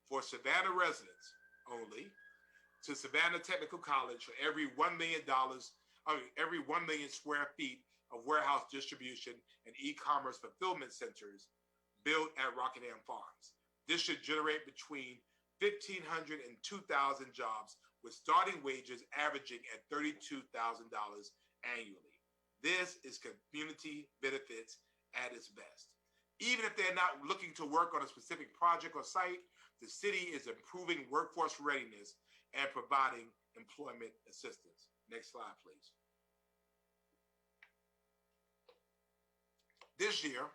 for Savannah residents only, to Savannah Technical College for every $1 million square feet of warehouse distribution and e-commerce fulfillment centers built at Rockingham Farms. This should generate between 1,500 and 2,000 jobs, with starting wages averaging at $32,000 annually. This is community benefits at its best. Even if they're not looking to work on a specific project or site, the city is improving workforce readiness and providing employment assistance. Next slide, please. This year,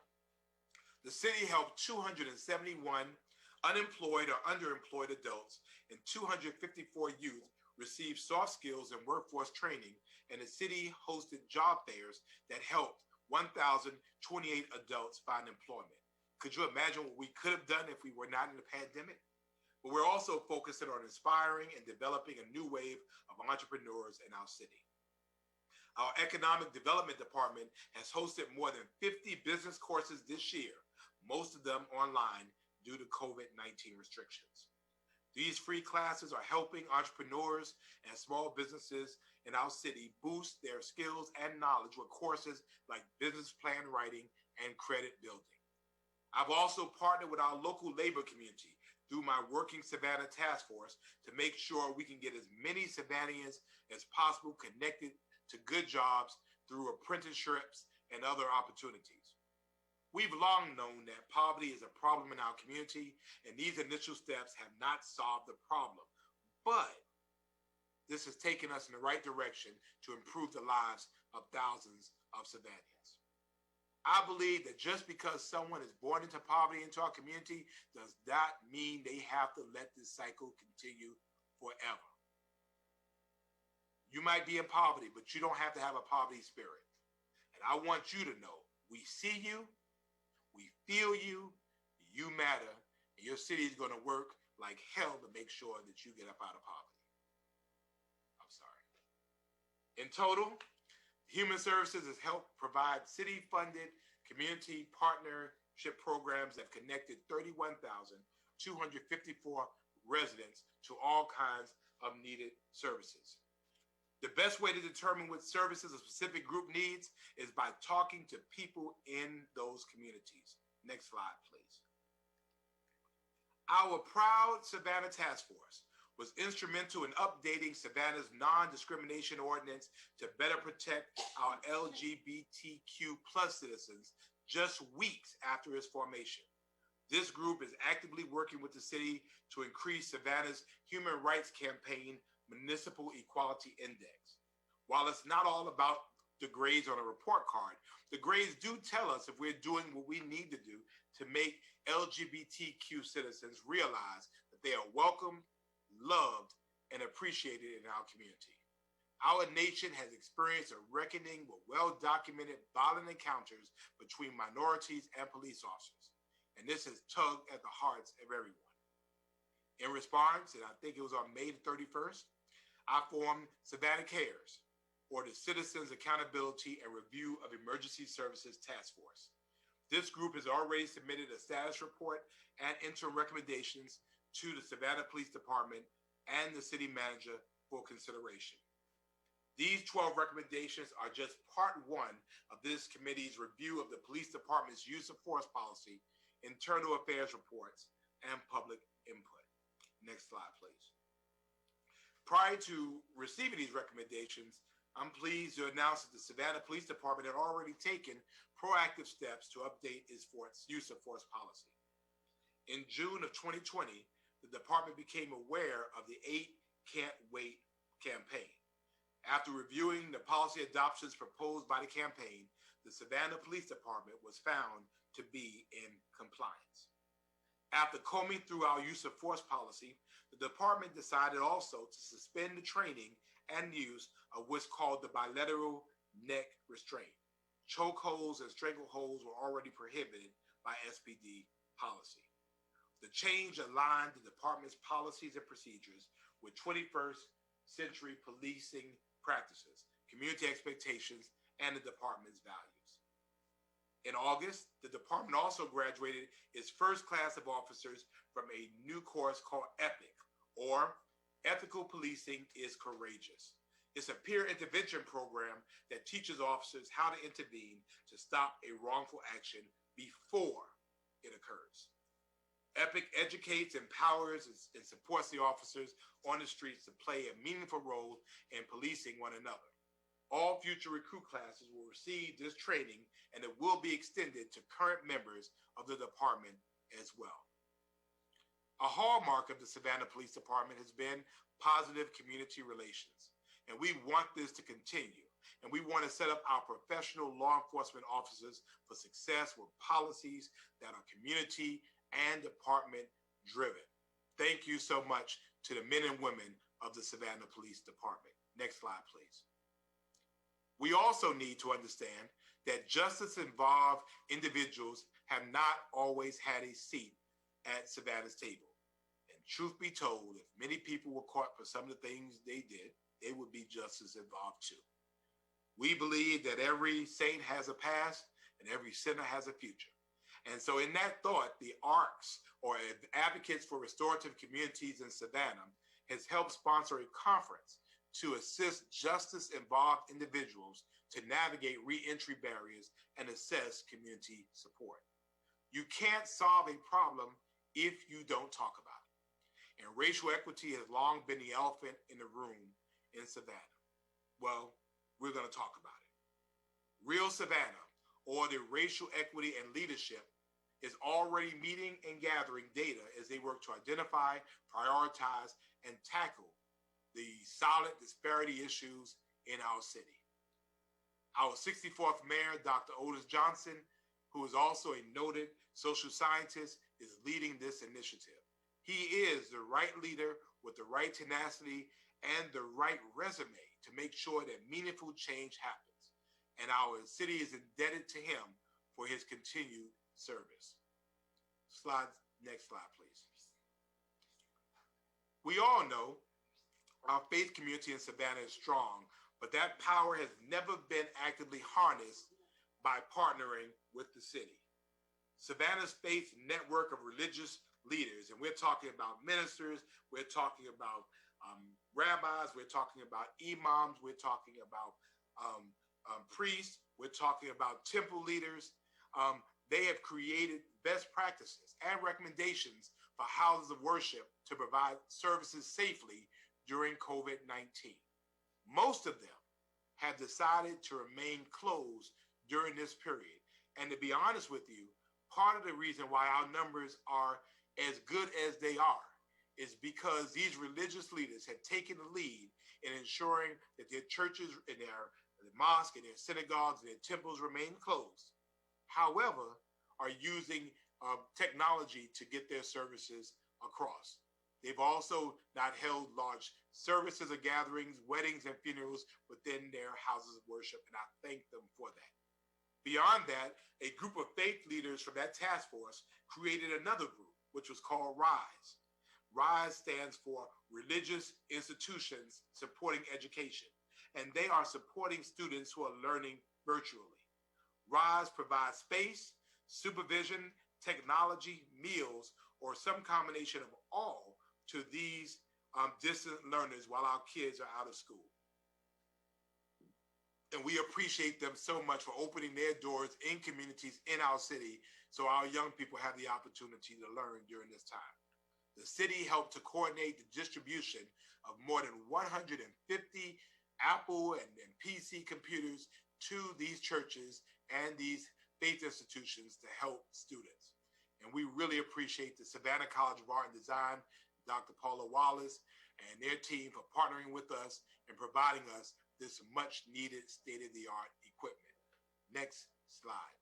the city helped 271 unemployed or underemployed adults and 254 youth receive soft skills and workforce training, and the city hosted job fairs that helped 1,028 adults find employment. Could you imagine what we could have done if we were not in the pandemic? But we're also focusing on inspiring and developing a new wave of entrepreneurs in our city. Our Economic Development Department has hosted more than 50 business courses this year, most of them online due to COVID-19 restrictions. These free classes are helping entrepreneurs and small businesses in our city boost their skills and knowledge with courses like business plan writing and credit building. I've also partnered with our local labor community through my Working Savannah Task Force to make sure we can get as many Savannahans as possible connected to good jobs through apprenticeships and other opportunities. We've long known that poverty is a problem in our community, and these initial steps have not solved the problem. But this has taken us in the right direction to improve the lives of thousands of Savannahans. I believe that just because someone is born into poverty into our community does not mean they have to let this cycle continue forever. You might be in poverty, but you don't have to have a poverty spirit. And I want you to know, we see you, we feel you, you matter, and your city is going to work like hell to make sure that you get up out of poverty. I'm sorry. In total, Human Services has helped provide city-funded community partnership programs that connected 31,254 residents to all kinds of needed services. The best way to determine what services a specific group needs is by talking to people in those communities. Next slide, please. Our proud Savannah Task Force was instrumental in updating Savannah's non-discrimination ordinance to better protect our LGBTQ plus citizens just weeks after its formation. This group is actively working with the city to increase Savannah's Human Rights Campaign Municipal Equality Index. While it's not all about the grades on a report card, the grades do tell us if we're doing what we need to do to make LGBTQ citizens realize that they are welcome, loved, and appreciated in our community. Our nation has experienced a reckoning with well-documented violent encounters between minorities and police officers, and this has tugged at the hearts of everyone. In response, and I think it was on May 31st, I formed Savannah Cares, or the Citizens Accountability and Review of Emergency Services Task Force. This group has already submitted a status report and interim recommendations to the Savannah Police Department and the city manager for consideration. These 12 recommendations are just part one of this committee's review of the police department's use of force policy, internal affairs reports, and public input. Next slide, please. Prior to receiving these recommendations, I'm pleased to announce that the Savannah Police Department had already taken proactive steps to update its use of force policy. In June of 2020, the department became aware of the 8 Can't Wait campaign. After reviewing the policy adoptions proposed by the campaign, the Savannah Police Department was found to be in compliance. After combing through our use of force policy, the department decided also to suspend the training and use of what's called the bilateral neck restraint. Chokeholds and strangleholds were already prohibited by SPD policy. The change aligned the department's policies and procedures with 21st century policing practices, community expectations, and the department's values. In August, the department also graduated its first class of officers from a new course called EPIC, or Ethical Policing is Courageous. It's a peer intervention program that teaches officers how to intervene to stop a wrongful action before it occurs. EPIC educates, empowers, and supports the officers on the streets to play a meaningful role in policing one another. All future recruit classes will receive this training, and it will be extended to current members of the department as well. A hallmark of the Savannah Police Department has been positive community relations, and we want this to continue. And we want to set up our professional law enforcement officers for success with policies that are community and department driven. Thank you so much to the men and women of the Savannah Police Department. Next slide, please. We also need to understand that justice-involved individuals have not always had a seat at Savannah's table. And truth be told, if many people were caught for some of the things they did, they would be justice involved too. We believe that every saint has a past and every sinner has a future. And so in that thought, the ARCs, or Advocates for Restorative Communities in Savannah, has helped sponsor a conference to assist justice-involved individuals to navigate re-entry barriers and assess community support. You can't solve a problem if you don't talk about it. And racial equity has long been the elephant in the room in Savannah. Well, we're going to talk about it. Real Savannah, or the Racial Equity and Leadership, is already meeting and gathering data as they work to identify, prioritize, and tackle the solid disparity issues in our city. Our 64th mayor, Dr. Otis Johnson, who is also a noted social scientist, is leading this initiative. He is the right leader with the right tenacity and the right resume to make sure that meaningful change happens. And our city is indebted to him for his continued service. Next slide, please. We all know our faith community in Savannah is strong, but that power has never been actively harnessed by partnering with the city. Savannah's faith network of religious leaders, and we're talking about ministers, we're talking about rabbis, we're talking about imams, we're talking about priests, we're talking about temple leaders. they have created best practices and recommendations for houses of worship to provide services safely during COVID-19. Most of them have decided to remain closed during this period. And to be honest with you, part of the reason why our numbers are as good as they are is because these religious leaders have taken the lead in ensuring that their churches and their mosques and their synagogues and their temples remain closed. However, are using technology to get their services across. They've also not held large services or gatherings, weddings, and funerals within their houses of worship, and I thank them for that. Beyond that, a group of faith leaders from that task force created another group, which was called RISE. RISE stands for Religious Institutions Supporting Education, and they are supporting students who are learning virtually. RISE provides space, supervision, technology, meals, or some combination of all to these distant learners while our kids are out of school. And we appreciate them so much for opening their doors in communities in our city so our young people have the opportunity to learn during this time. The city helped to coordinate the distribution of more than 150 Apple and PC computers to these churches and these faith institutions to help students. And we really appreciate the Savannah College of Art and Design, Dr. Paula Wallace, and their team for partnering with us and providing us this much needed state-of-the-art equipment. Next slide.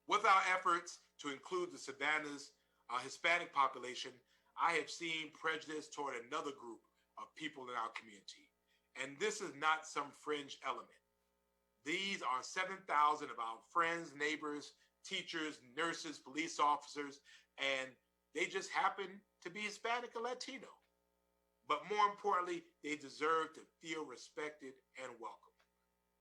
With our efforts to include the Savannah's Hispanic population, I have seen prejudice toward another group of people in our community. And this is not some fringe element. These are 7,000 of our friends, neighbors, teachers, nurses, police officers, and they just happen to be Hispanic or Latino. But more importantly, they deserve to feel respected and welcome.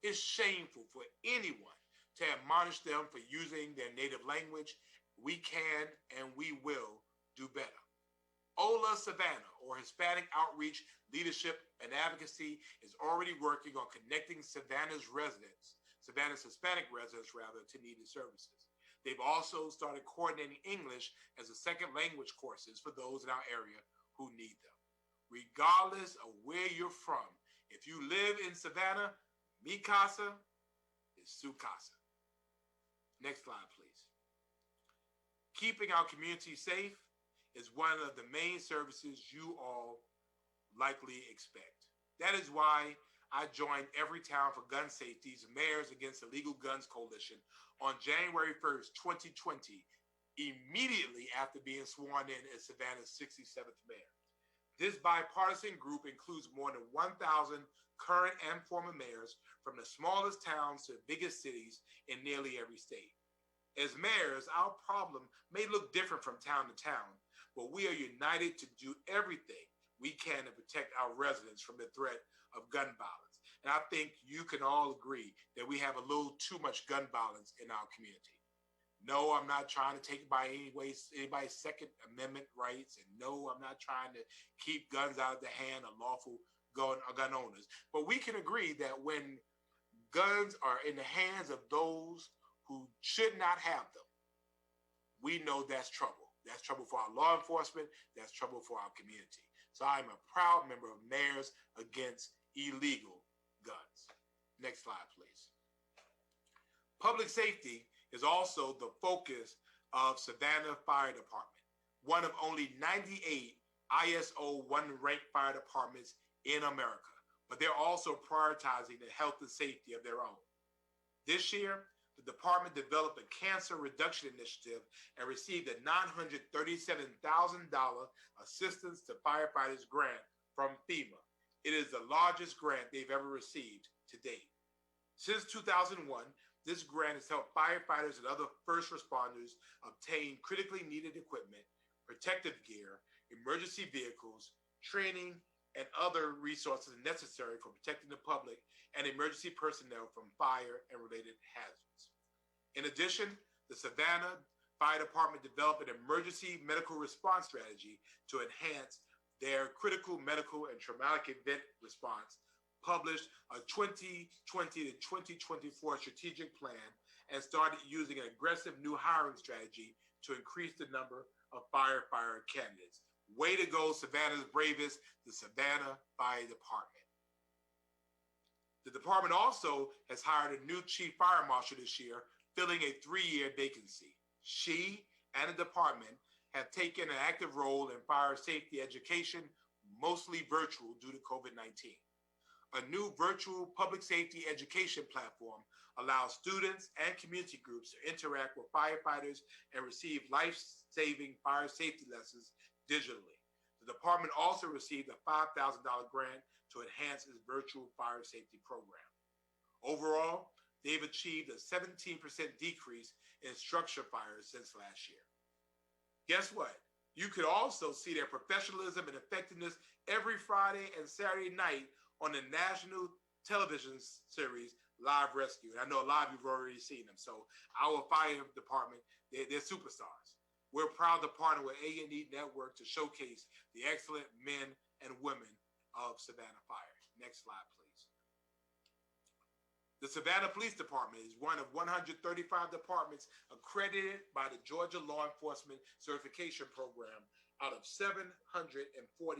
It's shameful for anyone to admonish them for using their native language. We can and we will do better. OLA Savannah, or Hispanic Outreach, Leadership, and Advocacy, is already working on connecting Savannah's Hispanic residents, to needed services. They've also started coordinating English as a second language courses for those in our area who need them. Regardless of where you're from, if you live in Savannah, mi casa is su casa. Next slide, please. Keeping our community safe is one of the main services you all likely expect. That is why I joined Everytown for Gun Safety's Mayors Against Illegal Guns Coalition on January 1st, 2020, immediately after being sworn in as Savannah's 67th mayor. This bipartisan group includes more than 1,000 current and former mayors from the smallest towns to the biggest cities in nearly every state. As mayors, our problem may look different from town to town, but we are united to do everything we can to protect our residents from the threat of gun violence. And I think you can all agree that we have a little too much gun violence in our community. No, I'm not trying to take by anybody's Second Amendment rights. And no, I'm not trying to keep guns out of the hand of lawful gun owners. But we can agree that when guns are in the hands of those who should not have them, we know that's trouble. That's trouble for our law enforcement. That's trouble for our community. So I'm a proud member of Mayors Against Illegal Guns. Next slide, please. Public safety is also the focus of Savannah Fire Department, one of only 98 ISO 1-ranked fire departments in America, but they're also prioritizing the health and safety of their own. This year, the department developed a cancer reduction initiative and received a $937,000 assistance to firefighters grant from FEMA. It is the largest grant they've ever received to date. Since 2001, this grant has helped firefighters and other first responders obtain critically needed equipment, protective gear, emergency vehicles, training, and other resources necessary for protecting the public and emergency personnel from fire and related hazards. In addition, the Savannah Fire Department developed an emergency medical response strategy to enhance their critical medical and traumatic event response, published a 2020 to 2024 strategic plan, and started using an aggressive new hiring strategy to increase the number of firefighter candidates. Way to go, Savannah's bravest, the Savannah Fire Department. The department also has hired a new chief fire marshal this year, filling a 3-year vacancy. She and the department have taken an active role in fire safety education, mostly virtual due to COVID-19. A new virtual public safety education platform allows students and community groups to interact with firefighters and receive life-saving fire safety lessons digitally. The department also received a $5,000 grant to enhance its virtual fire safety program. Overall, they've achieved a 17% decrease in structure fires since last year. Guess what? You could also see their professionalism and effectiveness every Friday and Saturday night on the national television series Live Rescue. And I know a lot of you have already seen them. So our fire department, they're superstars. We're proud to partner with A&E Network to showcase the excellent men and women of Savannah Fire. Next slide, please. The Savannah Police Department is one of 135 departments accredited by the Georgia Law Enforcement Certification Program out of 740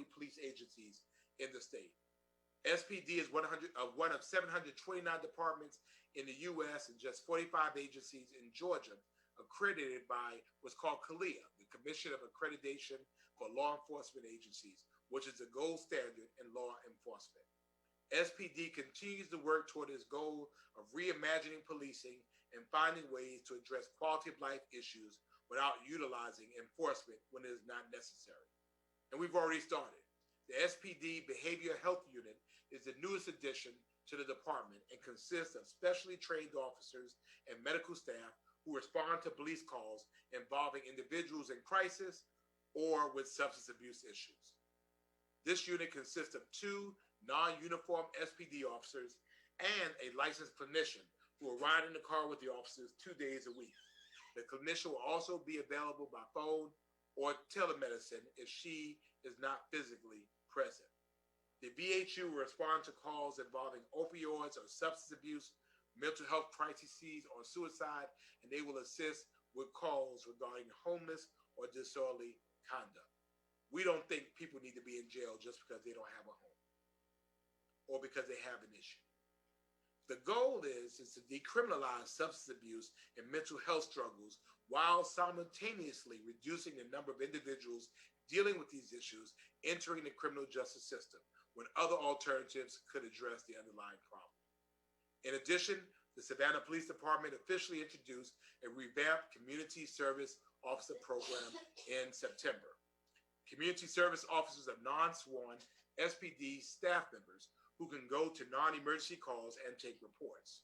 police agencies in the state. SPD is one of 729 departments in the U.S. and just 45 agencies in Georgia accredited by what's called CALEA, the Commission of Accreditation for Law Enforcement Agencies, which is the gold standard in law enforcement. SPD continues to work toward its goal of reimagining policing and finding ways to address quality of life issues without utilizing enforcement when it is not necessary. And we've already started. The SPD Behavioral Health Unit is the newest addition to the department and consists of specially trained officers and medical staff who respond to police calls involving individuals in crisis or with substance abuse issues. This unit consists of 2 non-uniformed SPD officers and a licensed clinician who will ride in the car with the officers 2 days a week. The clinician will also be available by phone or telemedicine if she is not physically present. The BHU will respond to calls involving opioids or substance abuse, mental health crises, or suicide, and they will assist with calls regarding homeless or disorderly conduct. We don't think people need to be in jail just because they don't have a home or because they have an issue. The goal is to decriminalize substance abuse and mental health struggles while simultaneously reducing the number of individuals dealing with these issues entering the criminal justice system when other alternatives could address the underlying problem. In addition, the Savannah Police Department officially introduced a revamped Community Service Officer program in September. Community service officers are non-sworn SPD staff members who can go to non-emergency calls and take reports.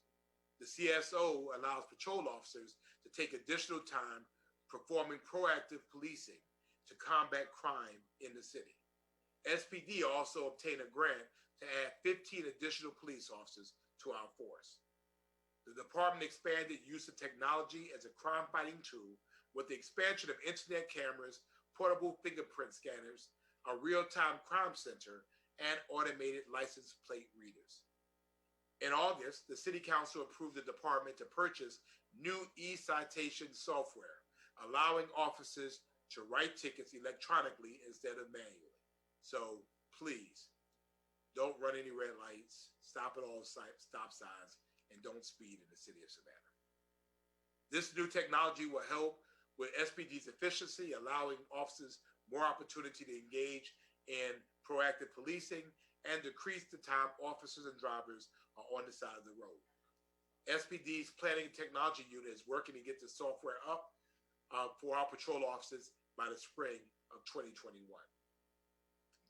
The CSO allows patrol officers to take additional time performing proactive policing to combat crime in the city. SPD also obtained a grant to add 15 additional police officers to our force. The department expanded use of technology as a crime-fighting tool with the expansion of internet cameras, portable fingerprint scanners, a real-time crime center, and automated license plate readers. In August, the City Council approved the department to purchase new e-citation software, allowing officers to write tickets electronically instead of manually. So please, don't run any red lights, stop at all stop signs, and don't speed in the city of Savannah. This new technology will help with SPD's efficiency, allowing officers more opportunity to engage in proactive policing and decrease the time officers and drivers are on the side of the road. SPD's Planning and Technology Unit is working to get the software up for our patrol officers by the spring of 2021.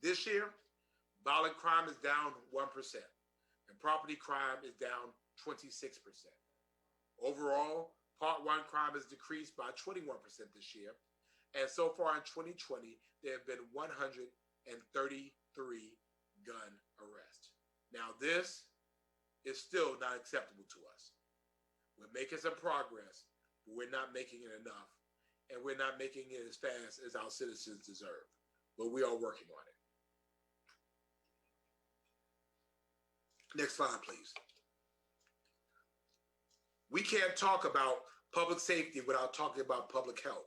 This year, violent crime is down 1%, and property crime is down 26%. Overall, Part 1 crime has decreased by 21% this year, and so far in 2020, there have been 133 gun arrests. Now, this is still not acceptable to us. We're making some progress, but we're not making it enough, and we're not making it as fast as our citizens deserve, but we are working on it. Next slide, please. We can't talk about public safety without talking about public health.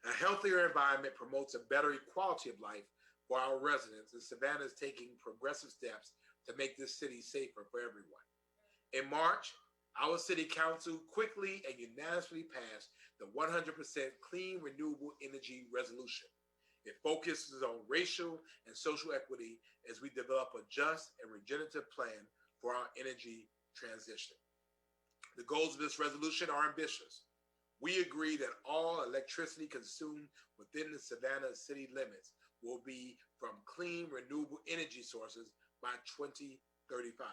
A healthier environment promotes a better quality of life for our residents, and Savannah is taking progressive steps to make this city safer for everyone. In March, our city council quickly and unanimously passed the 100% clean renewable energy resolution. It focuses on racial and social equity as we develop a just and regenerative plan for our energy transition. The goals of this resolution are ambitious. We agree that all electricity consumed within the Savannah city limits will be from clean renewable energy sources by 2035.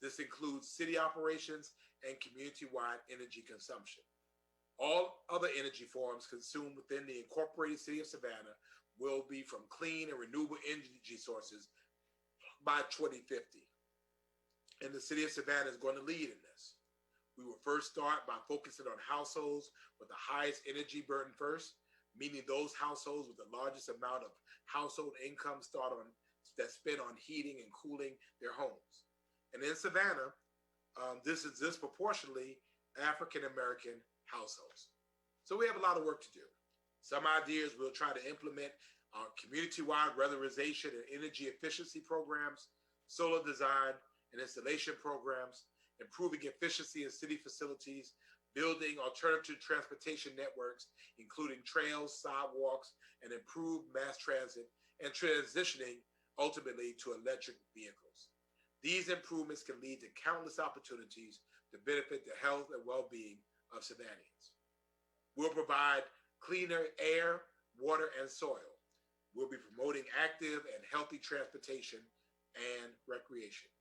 This includes city operations and community-wide energy consumption. All other energy forms consumed within the incorporated city of Savannah will be from clean and renewable energy sources by 2050. And the city of Savannah is going to lead in this. We will first start by focusing on households with the highest energy burden first, meaning those households with the largest amount of household income that spend on heating and cooling their homes. And in Savannah, this is disproportionately African-American households. So we have a lot of work to do. Some ideas we'll try to implement are community-wide weatherization and energy efficiency programs, solar design and installation programs, improving efficiency in city facilities, building alternative transportation networks, including trails, sidewalks, and improved mass transit, and transitioning ultimately to electric vehicles. These improvements can lead to countless opportunities to benefit the health and well-being of Savannahans. We'll provide cleaner air, water, and soil. We'll be promoting active and healthy transportation and recreation.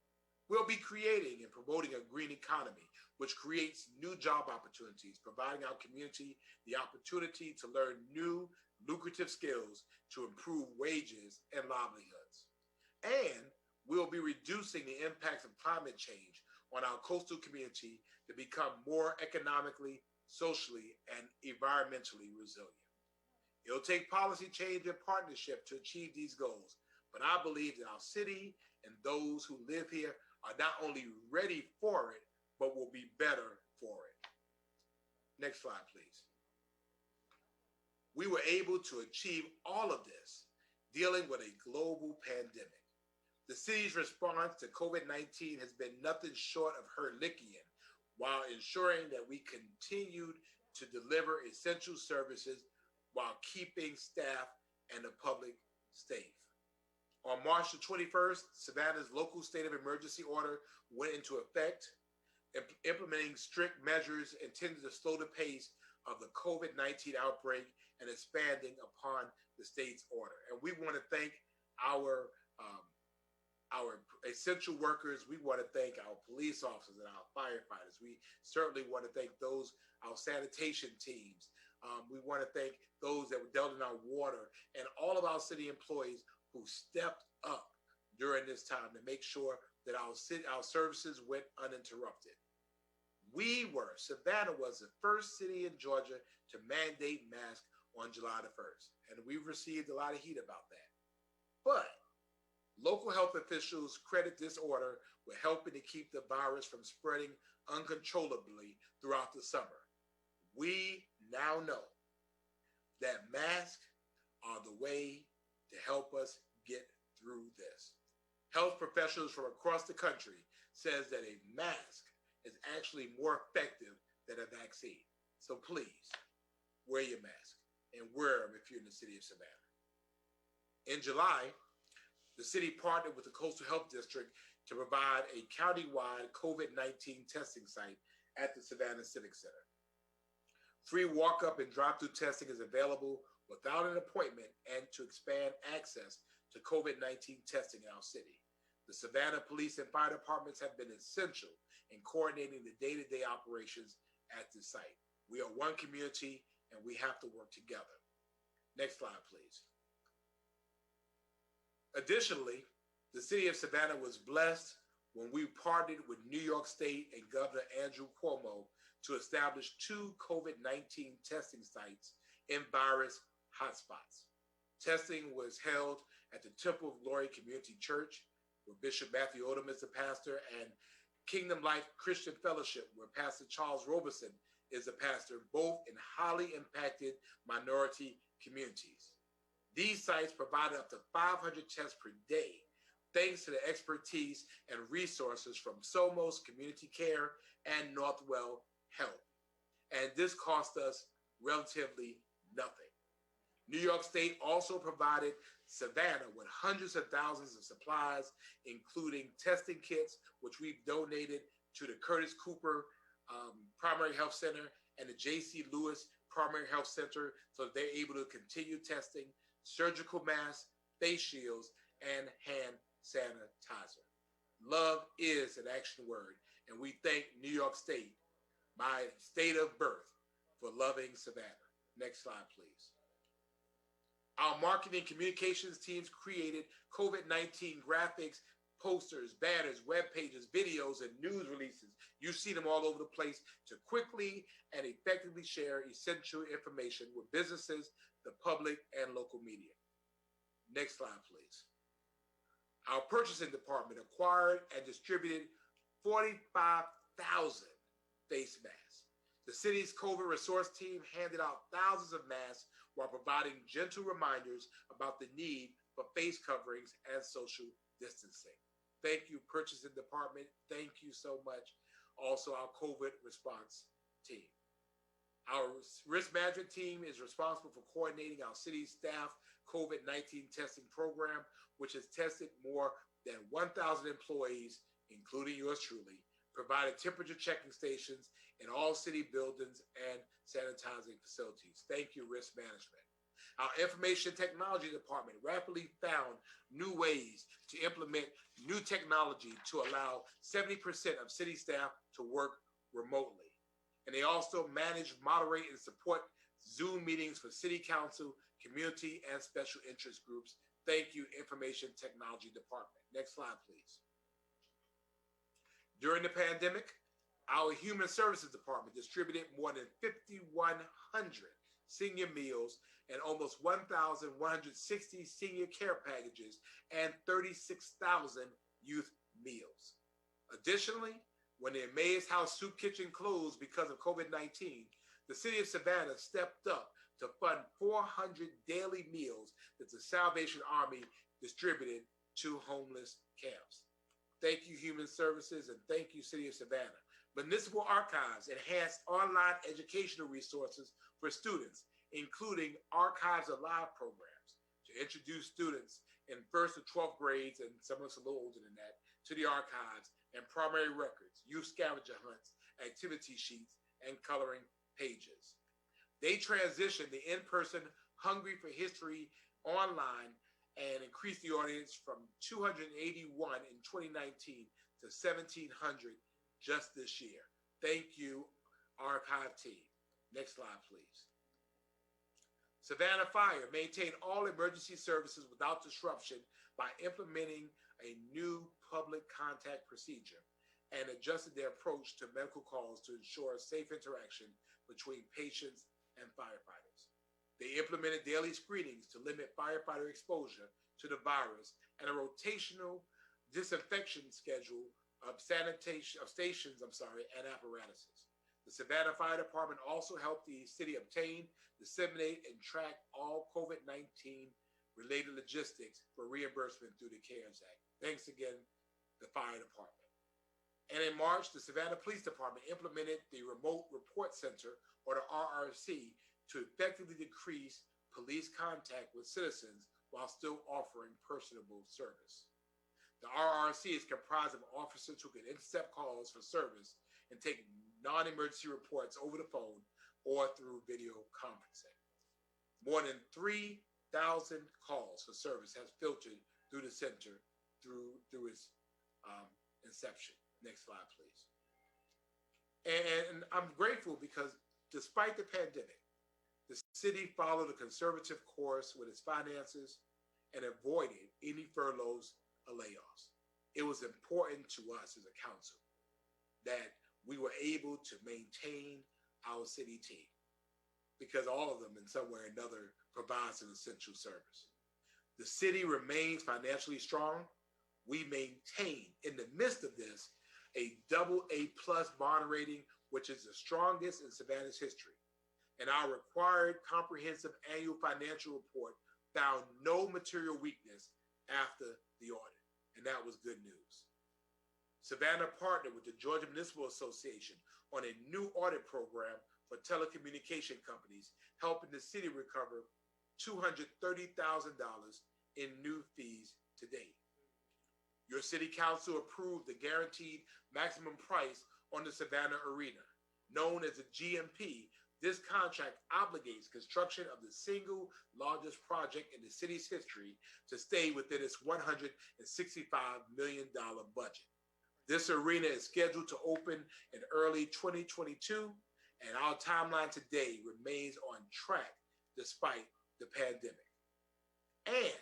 We'll be creating and promoting a green economy, which creates new job opportunities, providing our community the opportunity to learn new, lucrative skills to improve wages and livelihoods. And we'll be reducing the impacts of climate change on our coastal community to become more economically, socially, and environmentally resilient. It'll take policy change and partnership to achieve these goals, but I believe that our city and those who live here are not only ready for it, but will be better for it. Next slide, please. We were able to achieve all of this dealing with a global pandemic. The city's response to COVID-19 has been nothing short of Herculean, while ensuring that we continued to deliver essential services while keeping staff and the public safe. On March the 21st, Savannah's local state of emergency order went into effect, implementing strict measures intended to slow the pace of the COVID-19 outbreak and expanding upon the state's order. And we want to thank our essential workers. We want to thank our police officers and our firefighters. We certainly want to thank our sanitation teams. We want to thank those that were dealt in our water and all of our city employees who stepped up during this time to make sure that our services went uninterrupted. Savannah was the first city in Georgia to mandate masks on July the 1st, and we've received a lot of heat about that. But local health officials credit this order with helping to keep the virus from spreading uncontrollably throughout the summer. We now know that masks are the way to help us get through this. Health professionals from across the country says that a mask is actually more effective than a vaccine. So please, wear your mask and wear them if you're in the city of Savannah. In July, the city partnered with the Coastal Health District to provide a countywide COVID-19 testing site at the Savannah Civic Center. Free walk-up and drive-through testing is available without an appointment and to expand access to COVID-19 testing in our city. The Savannah Police and Fire Departments have been essential in coordinating the day-to-day operations at the site. We are one community and we have to work together. Next slide, please. Additionally, the city of Savannah was blessed when we partnered with New York State and Governor Andrew Cuomo to establish 2 COVID-19 testing sites in virus hotspots. Testing was held at the Temple of Glory Community Church, where Bishop Matthew Odom is the pastor, and Kingdom Life Christian Fellowship, where Pastor Charles Robeson is a pastor, both in highly impacted minority communities. These sites provided up to 500 tests per day, thanks to the expertise and resources from Somos Community Care and Northwell Health. And this cost us relatively nothing. New York State also provided Savannah with hundreds of thousands of supplies, including testing kits, which we've donated to the Curtis Cooper Primary Health Center and the J.C. Lewis Primary Health Center, so that they're able to continue testing, surgical masks, face shields, and hand sanitizer. Love is an action word, and we thank New York State, my state of birth, for loving Savannah. Next slide, please. Our marketing communications teams created COVID-19 graphics, posters, banners, web pages, videos, and news releases. You see them all over the place to quickly and effectively share essential information with businesses, the public, and local media. Next slide, please. Our purchasing department acquired and distributed 45,000 face masks. The city's COVID resource team handed out thousands of masks while providing gentle reminders about the need for face coverings and social distancing. Thank you, purchasing department. Thank you so much. Also, our COVID response team. Our risk management team is responsible for coordinating our city's staff COVID-19 testing program, which has tested more than 1,000 employees, including yours truly, provided temperature checking stations in all city buildings and sanitizing facilities. Thank you, risk management. Our information technology department rapidly found new ways to implement new technology to allow 70% of city staff to work remotely. And they also manage, moderate, and support Zoom meetings for city council, community, and special interest groups. Thank you, information technology department. Next slide, please. During the pandemic, our Human Services Department distributed more than 5,100 senior meals and almost 1,160 senior care packages and 36,000 youth meals. Additionally, when the Emmaus House Soup Kitchen closed because of COVID-19, the city of Savannah stepped up to fund 400 daily meals that the Salvation Army distributed to homeless camps. Thank you, Human Services, and thank you, City of Savannah. Municipal archives enhanced online educational resources for students, including Archives Alive programs to introduce students in 1st to 12th grades, and some of us a little older than that, to the archives and primary records, youth scavenger hunts, activity sheets, and coloring pages. They transitioned the in-person Hungry for History online and increased the audience from 281 in 2019 to 1,700 just this year. Thank you, archive team. Next slide, please. Savannah Fire maintained all emergency services without disruption by implementing a new public contact procedure and adjusted their approach to medical calls to ensure safe interaction between patients and firefighters. They implemented daily screenings to limit firefighter exposure to the virus and a rotational disinfection schedule of stations and apparatuses. The Savannah Fire Department also helped the city obtain, disseminate, and track all COVID-19 related logistics for reimbursement through the CARES Act. Thanks again, the Fire Department. And in March, the Savannah Police Department implemented the Remote Report Center, or the RRC, to effectively decrease police contact with citizens while still offering personable service. The RRC is comprised of officers who can intercept calls for service and take non-emergency reports over the phone or through video conferencing. More than 3,000 calls for service has filtered through the center through its inception. Next slide, please. And I'm grateful because despite the pandemic, the city followed a conservative course with its finances and avoided any furloughs or layoffs. It was important to us as a council that we were able to maintain our city team because all of them in some way or another provides an essential service. The city remains financially strong. We maintain, in the midst of this, a AA+ bond rating, which is the strongest in Savannah's history. And our required comprehensive annual financial report found no material weakness after the audit, and that was good news. Savannah partnered with the Georgia Municipal Association on a new audit program for telecommunication companies, helping the city recover $230,000 in new fees to date. Your city council approved the guaranteed maximum price on the Savannah Arena. Known as the GMP, this contract obligates construction of the single largest project in the city's history to stay within its $165 million budget. This arena is scheduled to open in early 2022, and our timeline today remains on track despite the pandemic. And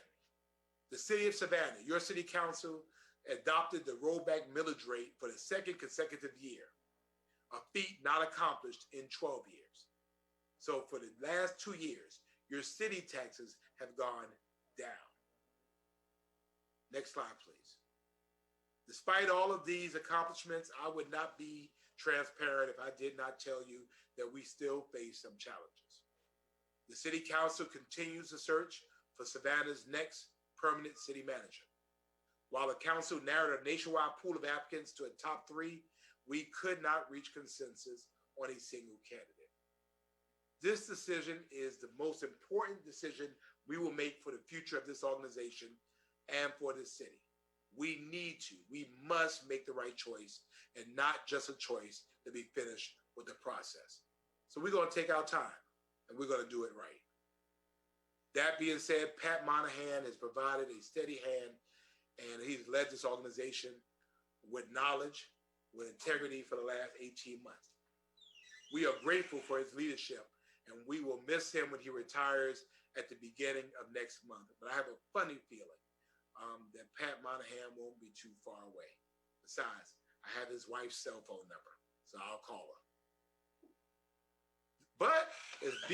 the city of Savannah, your city council, adopted the rollback millage rate for the second consecutive year, a feat not accomplished in 12 years. So for the last 2 years, your city taxes have gone down. Next slide, please. Despite all of these accomplishments, I would not be transparent if I did not tell you that we still face some challenges. The city council continues to search for Savannah's next permanent city manager. While the council narrowed a nationwide pool of applicants to a top 3, we could not reach consensus on a single candidate. This decision is the most important decision we will make for the future of this organization and for this city. We must make the right choice and not just a choice to be finished with the process. So we're going to take our time and we're going to do it right. That being said, Pat Monahan has provided a steady hand and he's led this organization with knowledge, with integrity for the last 18 months. We are grateful for his leadership and we will miss him when he retires at the beginning of next month. But I have a funny feeling that Pat Monahan won't be too far away. Besides, I have his wife's cell phone number, so I'll call her. But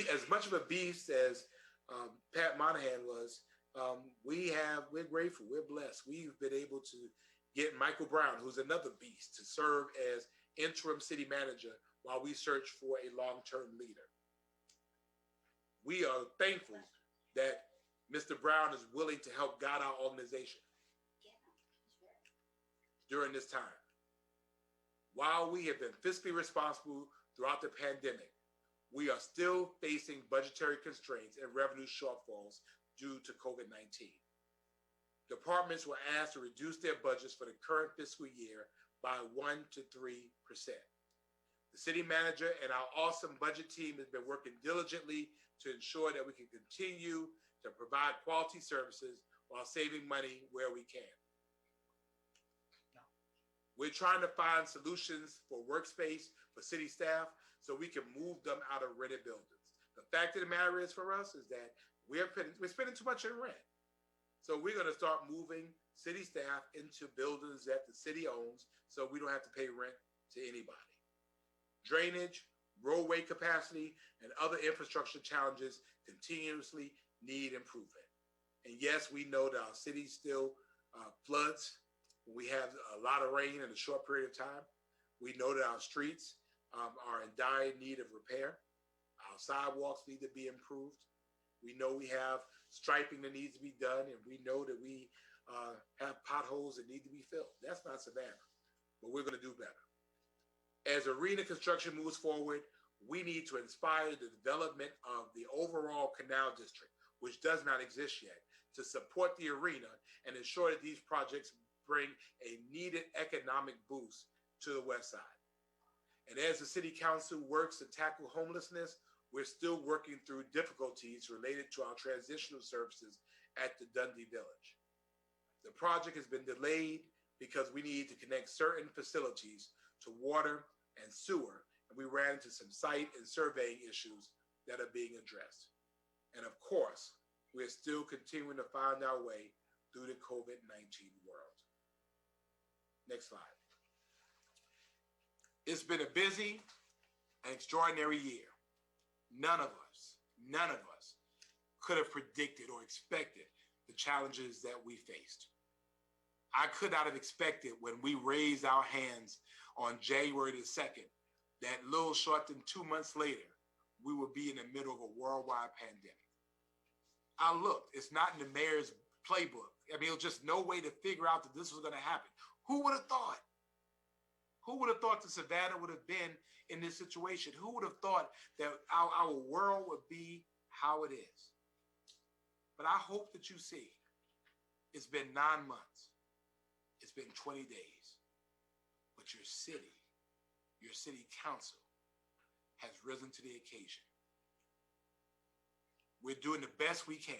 as much of a beast as Pat Monahan was, we're grateful, we're blessed. We've been able to get Michael Brown, who's another beast, to serve as interim city manager while we search for a long-term leader. We are thankful that Mr. Brown is willing to help guide our organization during this time. While we have been fiscally responsible throughout the pandemic, we are still facing budgetary constraints and revenue shortfalls due to COVID-19. Departments were asked to reduce their budgets for the current fiscal year by 1% to 3%. The city manager and our awesome budget team has been working diligently to ensure that we can continue to provide quality services while saving money where we can. We're trying to find solutions for workspace for city staff so we can move them out of rented buildings. The fact of the matter is for us is that we're spending too much in rent. So we're going to start moving city staff into buildings that the city owns so we don't have to pay rent to anybody. Drainage, roadway capacity, and other infrastructure challenges continuously need improvement. And yes, we know that our city still floods when we have a lot of rain in a short period of time. We know that our streets are in dire need of repair. Our sidewalks need to be improved. We know we have striping that needs to be done, and we know that we have potholes that need to be filled. That's not Savannah, but we're going to do better. As arena construction moves forward, we need to inspire the development of the overall canal district, which does not exist yet, to support the arena and ensure that these projects bring a needed economic boost to the west side. And as the city council works to tackle homelessness, we're still working through difficulties related to our transitional services at the Dundee Village. The project has been delayed because we need to connect certain facilities to water and sewer, and we ran into some site and surveying issues that are being addressed. And of course, we're still continuing to find our way through the COVID-19 world. Next slide. It's been a busy and extraordinary year. None of us could have predicted or expected the challenges that we faced. I could not have expected when we raised our hands on January the 2nd, that little short than 2 months later, we would be in the middle of a worldwide pandemic. I looked, it's not in the mayor's playbook. I mean, it was just no way to figure out that this was going to happen. Who would have thought? Who would have thought that Savannah would have been in this situation? Who would have thought that our world would be how it is? But I hope that you see, it's been 9 months. It's been 20 days. But your city council has risen to the occasion. We're doing the best we can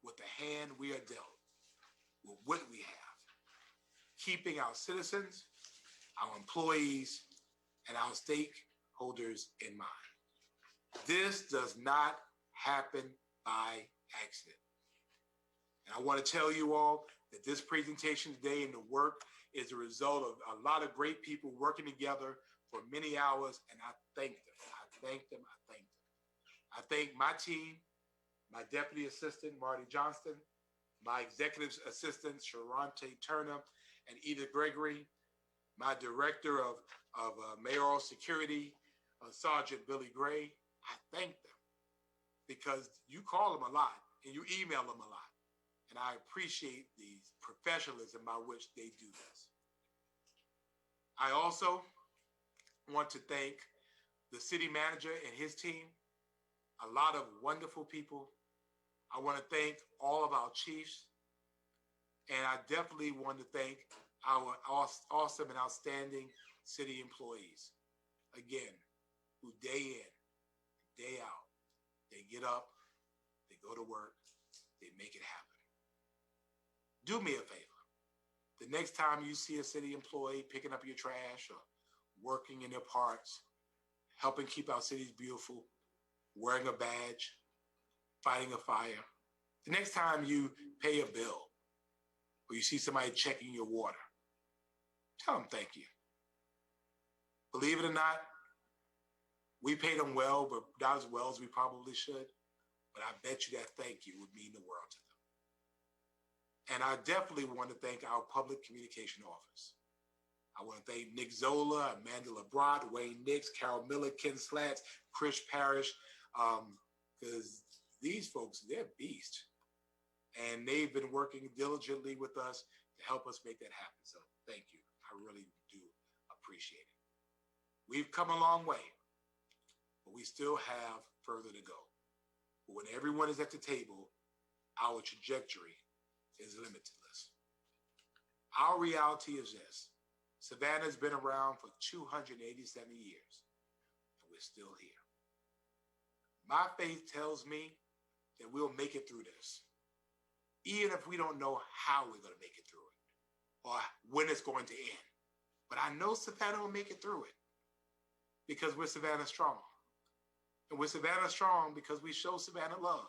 with the hand we are dealt, with what we have, keeping our citizens, our employees, and our stakeholders in mind. This does not happen by accident. And I want to tell you all that this presentation today and the work is a result of a lot of great people working together for many hours, and I thank them. I thank them. I thank them. I thank my team, my deputy assistant, Marty Johnston, my executive assistant, Sharante Turner, and Edith Gregory, my director of mayoral security, Sergeant Billy Gray. I thank them because you call them a lot and you email them a lot. And I appreciate the professionalism by which they do this. I also want to thank the city manager and his team, a lot of wonderful people. I want to thank all of our chiefs. And I definitely want to thank our awesome and outstanding city employees. Again, who day in, day out, they get up, they go to work, they make it happen. Do me a favor. The next time you see a city employee picking up your trash or working in their parks, helping keep our cities beautiful, wearing a badge, fighting a fire, the next time you pay a bill or you see somebody checking your water, tell them thank you. Believe it or not, we pay them well, but not as well as we probably should. But I bet you that thank you would mean the world to them. And I definitely want to thank our public communication office. I want to thank Nick Zola, Amanda LeBrot, Wayne Nix, Carol Miller, Ken Slats, Chris Parrish, because these folks, they're beasts. And they've been working diligently with us to help us make that happen. So thank you. I really do appreciate it. We've come a long way, but we still have further to go. But when everyone is at the table, our trajectory is limitless. Our reality is this. Savannah's been around for 287 years, and we're still here. My faith tells me that we'll make it through this, even if we don't know how we're going to make it through it or when it's going to end. But I know Savannah will make it through it because we're Savannah strong. And we're Savannah strong because we show Savannah love.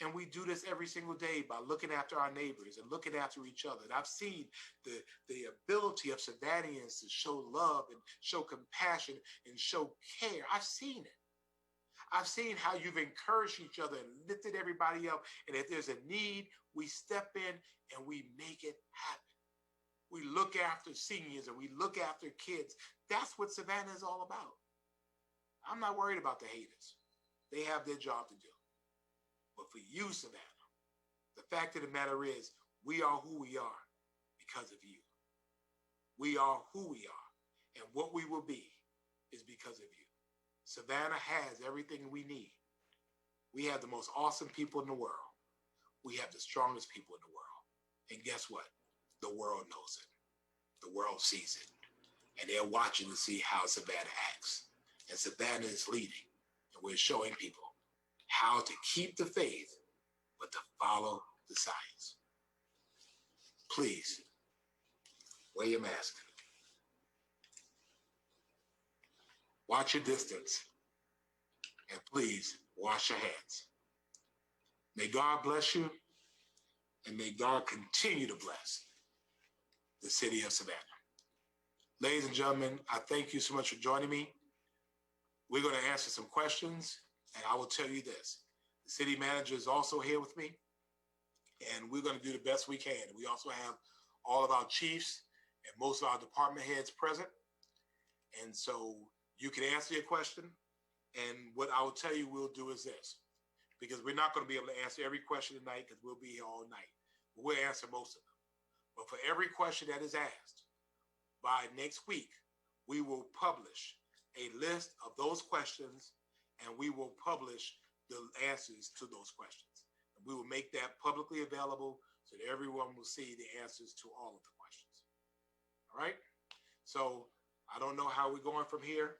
And we do this every single day by looking after our neighbors and looking after each other. And I've seen the ability of Savannahans to show love and show compassion and show care. I've seen it. I've seen how you've encouraged each other and lifted everybody up. And if there's a need, we step in and we make it happen. We look after seniors and we look after kids. That's what Savannah is all about. I'm not worried about the haters. They have their job to do. But for you, Savannah, the fact of the matter is we are who we are because of you. We are who we are. And what we will be is because of you. Savannah has everything we need. We have the most awesome people in the world. We have the strongest people in the world. And guess what? The world knows it. The world sees it. And they're watching to see how Savannah acts. And Savannah is leading. And we're showing people how to keep the faith, but to follow the science. Please, wear your mask. Watch your distance. And please, wash your hands. May God bless you, and may God continue to bless the city of Savannah. Ladies and gentlemen, I thank you so much for joining me. We're going to answer some questions, and I will tell you this. The city manager is also here with me, and we're going to do the best we can. We also have all of our chiefs and most of our department heads present. And so you can answer your question. And what I will tell you we'll do is this, because we're not going to be able to answer every question tonight because we'll be here all night. But we'll answer most of them. But for every question that is asked, by next week, we will publish a list of those questions, and we will publish the answers to those questions. And we will make that publicly available so that everyone will see the answers to all of the questions. All right? So I don't know how we're going from here.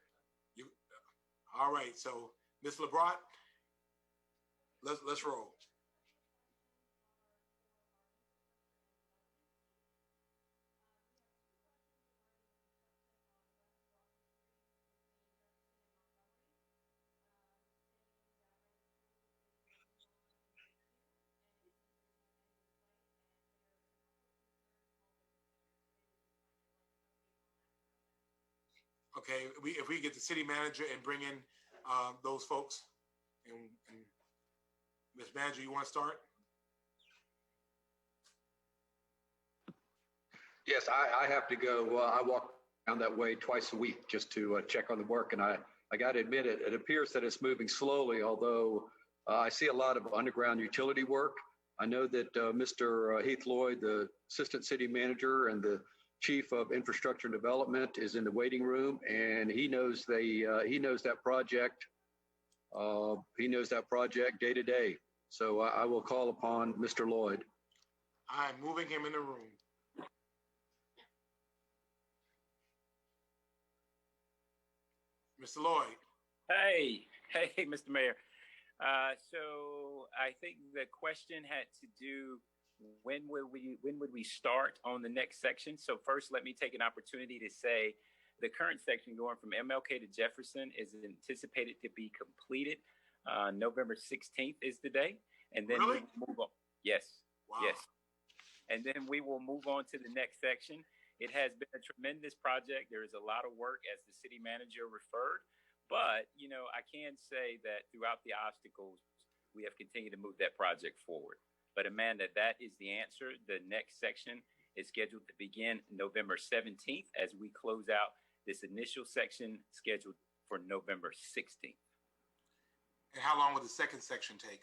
All right, so Ms. LeBrot, let's roll. Okay, if we get the city manager and bring in those folks, and Ms. Manager, you want to start? Yes, I have to go. I walk down that way twice a week just to check on the work, and I got to admit it appears that it's moving slowly, although I see a lot of underground utility work. I know that Mr. Heath Lloyd, the Assistant City Manager and the Chief of Infrastructure and Development, is in the waiting room, and he knows that project. He knows that project day to day. So I will call upon Mr. Lloyd. I'm moving him in the room. Mr. Lloyd. Hey, Mr. Mayor. So I think the question had to do when would we start on the next section? So first, let me take an opportunity to say the current section going from MLK to Jefferson is anticipated to be completed. November 16th is the day. And then we will move on. Yes. Wow. Yes. And then we will move on to the next section. It has been a tremendous project. There is a lot of work, as the city manager referred. But, I can say that throughout the obstacles, we have continued to move that project forward. But Amanda, that is the answer. The next section is scheduled to begin November 17th as we close out this initial section scheduled for November 16th. And how long will the second section take?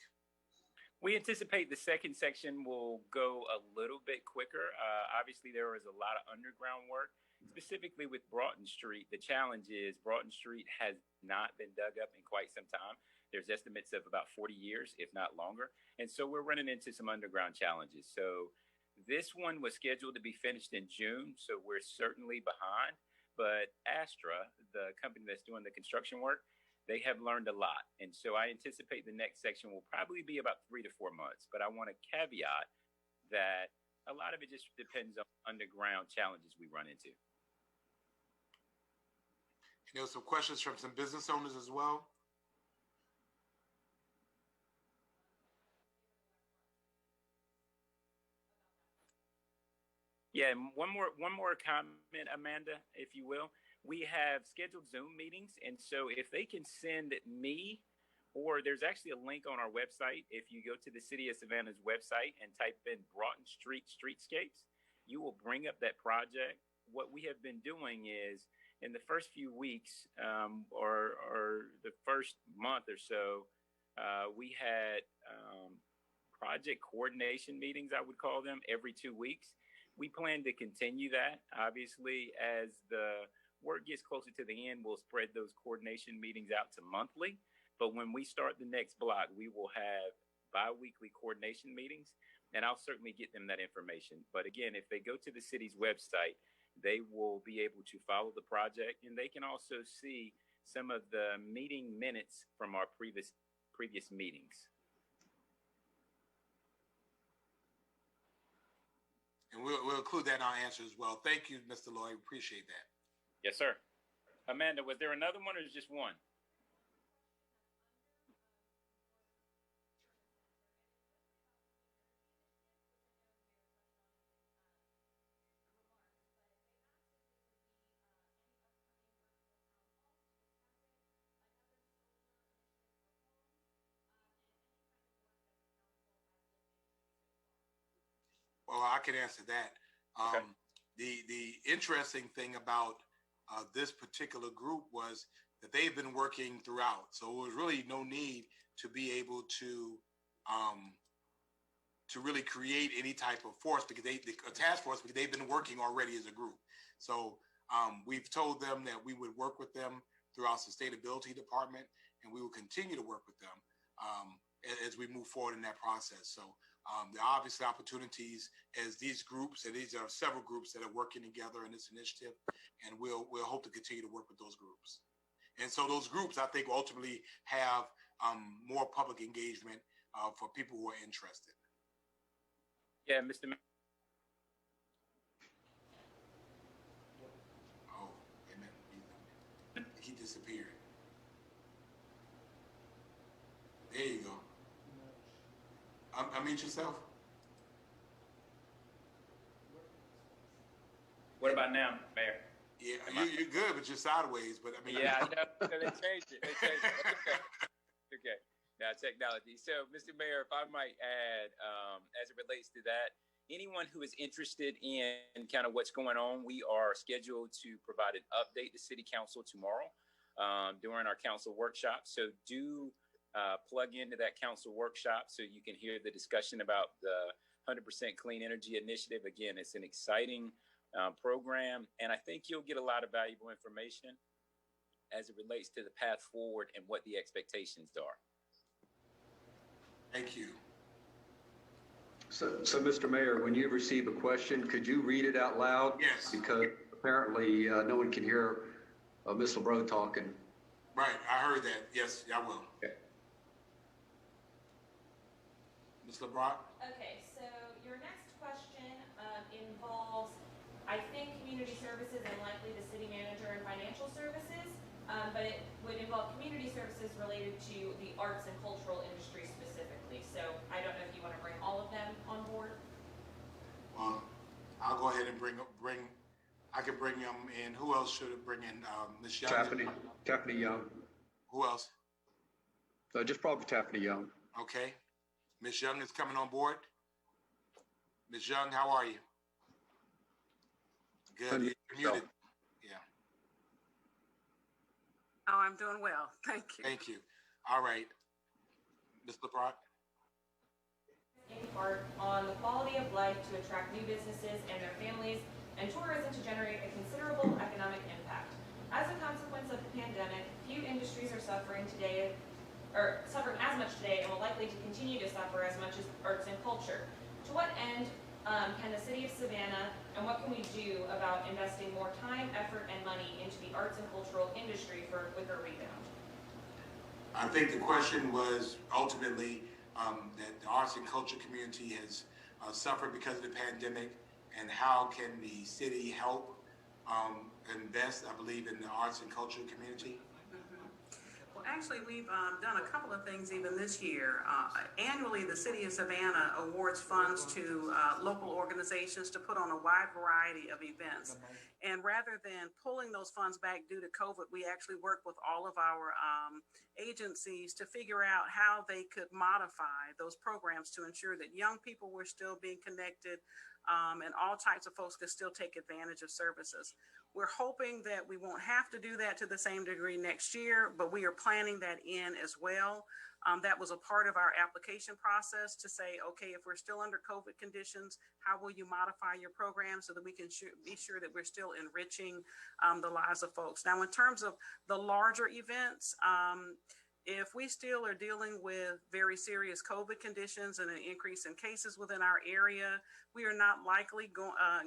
We anticipate the second section will go a little bit quicker. Obviously, there is a lot of underground work, specifically with Broughton Street. The challenge is Broughton Street has not been dug up in quite some time. There's estimates of about 40 years, if not longer. And so we're running into some underground challenges. So this one was scheduled to be finished in June, so we're certainly behind. But Astra, the company that's doing the construction work, they have learned a lot. And so I anticipate the next section will probably be about 3 to 4 months. But I want to caveat that a lot of it just depends on underground challenges we run into. There were some questions from some business owners as well. Yeah, and one more comment, Amanda, if you will. We have scheduled Zoom meetings, and so if they can send me, or there's actually a link on our website. If you go to the City of Savannah's website and type in Broughton Street Streetscapes, you will bring up that project. What we have been doing is, in the first few weeks, or the first month or so, we had project coordination meetings, I would call them, every 2 weeks. We plan to continue that. Obviously, as the work gets closer to the end, we'll spread those coordination meetings out to monthly. But when we start the next block, we will have bi-weekly coordination meetings, and I'll certainly get them that information. But again, if they go to the city's website, they will be able to follow the project, and they can also see some of the meeting minutes from our previous meetings. And we'll include that in our answer as well. Thank you, Mr. Lloyd. Appreciate that. Yes, sir. Amanda, was there another one or just one? Well, I can answer that. Okay. The interesting thing about this particular group was that they've been working throughout, so it was really no need to be able to really create any type of force because a task force, because they've been working already as a group. So we've told them that we would work with them through our sustainability department, and we will continue to work with them as we move forward in that process. So there are obviously opportunities as these groups, and these are several groups that are working together in this initiative, and we'll hope to continue to work with those groups. And so those groups, I think, ultimately have more public engagement for people who are interested. Yeah, Mr. Oh, amen. He disappeared. There you go. Unmute yourself. What about now, Mayor? Yeah, you're good, but you're sideways. But I mean, yeah, I know. So they changed it. Okay. Now technology. So, Mr. Mayor, if I might add, as it relates to that, anyone who is interested in kind of what's going on, we are scheduled to provide an update to City Council tomorrow during our council workshop. So do plug into that council workshop so you can hear the discussion about the 100% Clean Energy Initiative. Again, it's an exciting program, and I think you'll get a lot of valuable information as it relates to the path forward and what the expectations are. Thank you. So, Mr. Mayor, when you receive a question, could you read it out loud? Yes. Because apparently no one can hear Ms. LeBreau talking. Right, I heard that. Yes, I will. Okay. Ms. LeBreau? Okay, so your next question involves, I think, community services and likely the city manager and financial services, but it would involve community services related to the arts and cultural industry specifically. So I don't know if you want to bring all of them on board. Well, I'll go ahead and I can bring them in. Who else should I bring in? Ms. Young? Tiffany Young. Who else? Just probably Tiffany Young. Okay. Ms. Young is coming on board. Ms. Young, how are you? Good. You're muted. Yeah. Oh, I'm doing well. Thank you. Thank you. All right. Ms. LeBron? In part on the quality of life to attract new businesses and their families, and tourism to generate a considerable economic impact. As a consequence of the pandemic, few industries are suffering today, or suffering as much today, and will likely to continue to suffer as much as arts and culture. To what end can the city of Savannah, and what can we do about investing more time, effort, and money into the arts and cultural industry for a quicker rebound? I think the question was ultimately that the arts and culture community has suffered because of the pandemic, and how can the city help invest, I believe, in the arts and culture community? Well, actually, we've done a couple of things even this year. Annually, the City of Savannah awards funds to local organizations to put on a wide variety of events. And rather than pulling those funds back due to COVID, we actually worked with all of our agencies to figure out how they could modify those programs to ensure that young people were still being connected, and all types of folks could still take advantage of services. We're hoping that we won't have to do that to the same degree next year, but we are planning that in as well. That was a part of our application process to say, okay, if we're still under COVID conditions, how will you modify your program so that we can be sure that we're still enriching the lives of folks? Now, in terms of the larger events, if we still are dealing with very serious COVID conditions and an increase in cases within our area, we are not likely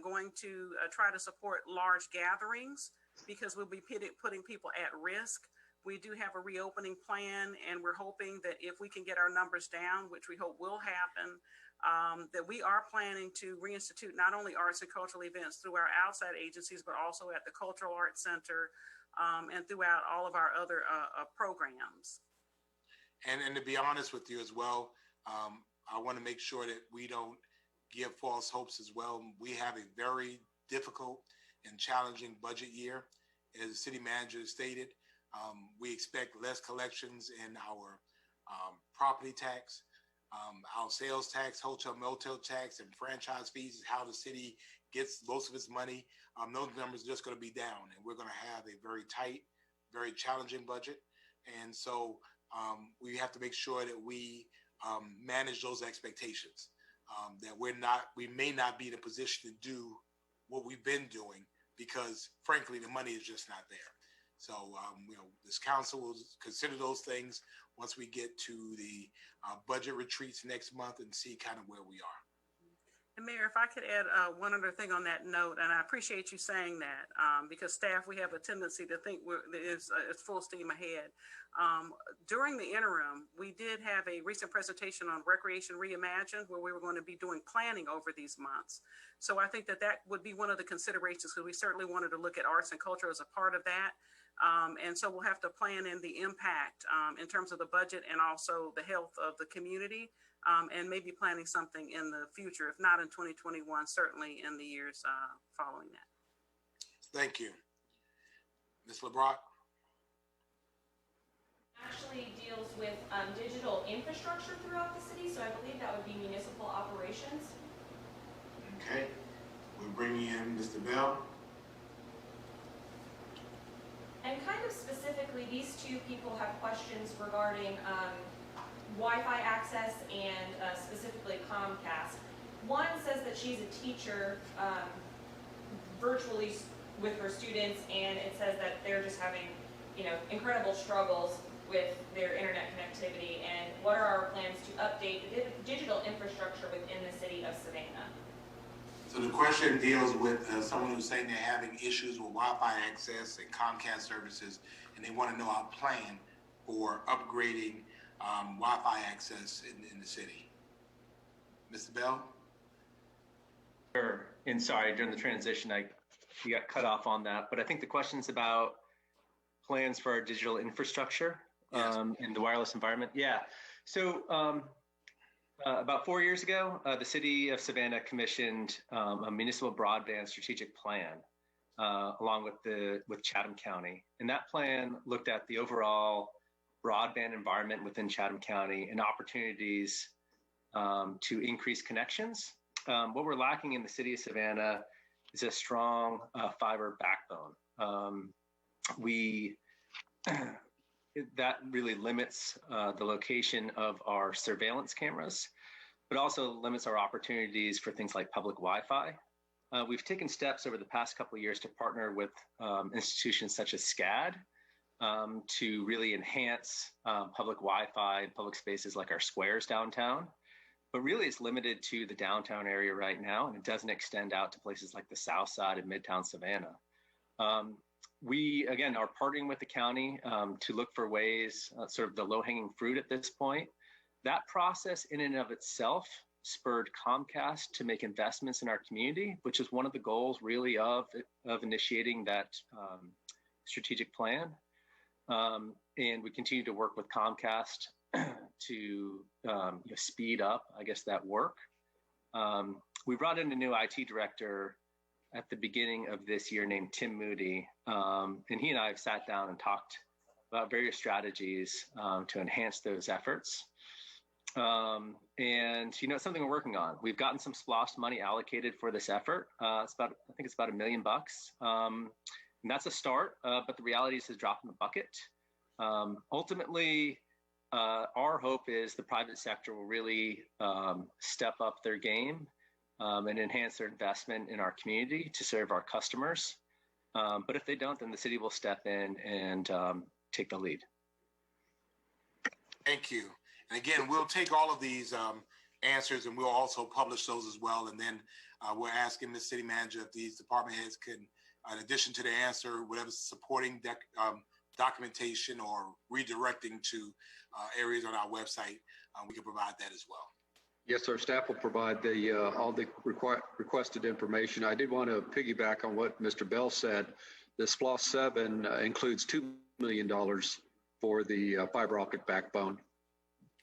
going to try to support large gatherings because we'll be putting people at risk. We do have a reopening plan, and we're hoping that if we can get our numbers down, which we hope will happen, that we are planning to reinstitute not only arts and cultural events through our outside agencies, but also at the Cultural Arts Center and throughout all of our other programs. And to be honest with you as well, I want to make sure that we don't give false hopes as well. We have a very difficult and challenging budget year. As the city manager stated, we expect less collections in our property tax, our sales tax, hotel motel tax, and franchise fees is how the city gets most of its money, those numbers are just going to be down, and we're going to have a very tight, very challenging budget. And so we have to make sure that we manage those expectations, that we may not be in a position to do what we've been doing because, frankly, the money is just not there. So, this council will consider those things once we get to the budget retreats next month and see kind of where we are. And Mayor, if I could add one other thing on that note, and I appreciate you saying that, because staff, we have a tendency to think it's full steam ahead. During the interim, we did have a recent presentation on Recreation Reimagined, where we were going to be doing planning over these months. So I think that would be one of the considerations, because we certainly wanted to look at arts and culture as a part of that. And so we'll have to plan in the impact in terms of the budget and also the health of the community, and maybe planning something in the future, if not in 2021, certainly in the years following that. Thank you. Ms. LeBrock? Actually deals with digital infrastructure throughout the city, so I believe that would be municipal operations. Okay. We'll bring in Mr. Bell. And kind of specifically, these two people have questions regarding Wi-Fi access and specifically Comcast. One says that she's a teacher virtually with her students, and it says that they're just having, incredible struggles with their internet connectivity. And what are our plans to update the digital infrastructure within the city of Savannah? So the question deals with someone who's saying they're having issues with Wi-Fi access and Comcast services, and they want to know our plan for upgrading Wi-Fi access in the city. Mr. Bell? Sure. And sorry, during the transition, you got cut off on that, but I think the question's about plans for our digital infrastructure in the wireless environment. Yeah. So about 4 years ago, the city of Savannah commissioned a municipal broadband strategic plan along with Chatham County. And that plan looked at the overall broadband environment within Chatham County and opportunities to increase connections. What we're lacking in the city of Savannah is a strong fiber backbone. That really limits the location of our surveillance cameras, but also limits our opportunities for things like public Wi-Fi. We've taken steps over the past couple of years to partner with institutions such as SCAD to really enhance public Wi-Fi in public spaces like our squares downtown. But really it's limited to the downtown area right now, and it doesn't extend out to places like the south side of Midtown Savannah. We, again, are partnering with the county to look for ways, sort of the low-hanging fruit at this point. That process in and of itself spurred Comcast to make investments in our community, which is one of the goals really of initiating that strategic plan. And we continue to work with Comcast to speed up, I guess, that work. We brought in a new IT director at the beginning of this year named Tim Moody, and he and I have sat down and talked about various strategies to enhance those efforts. And it's something we're working on. We've gotten some SPLOST money allocated for this effort. I think it's about $1 million, and that's a start. But the reality is, it's a drop in the bucket. Ultimately, our hope is the private sector will really step up their game and enhance their investment in our community to serve our customers. But if they don't, then the city will step in and take the lead. Thank you. And again, we'll take all of these answers and we'll also publish those as well. And then we're asking the city manager if these department heads can, in addition to the answer, whatever supporting documentation or redirecting to areas on our website, we can provide that as well. Yes, sir. Staff will provide all the requested information. I did want to piggyback on what Mr. Bell said. The SPLOST 7 includes $2 million for the fiber optic backbone.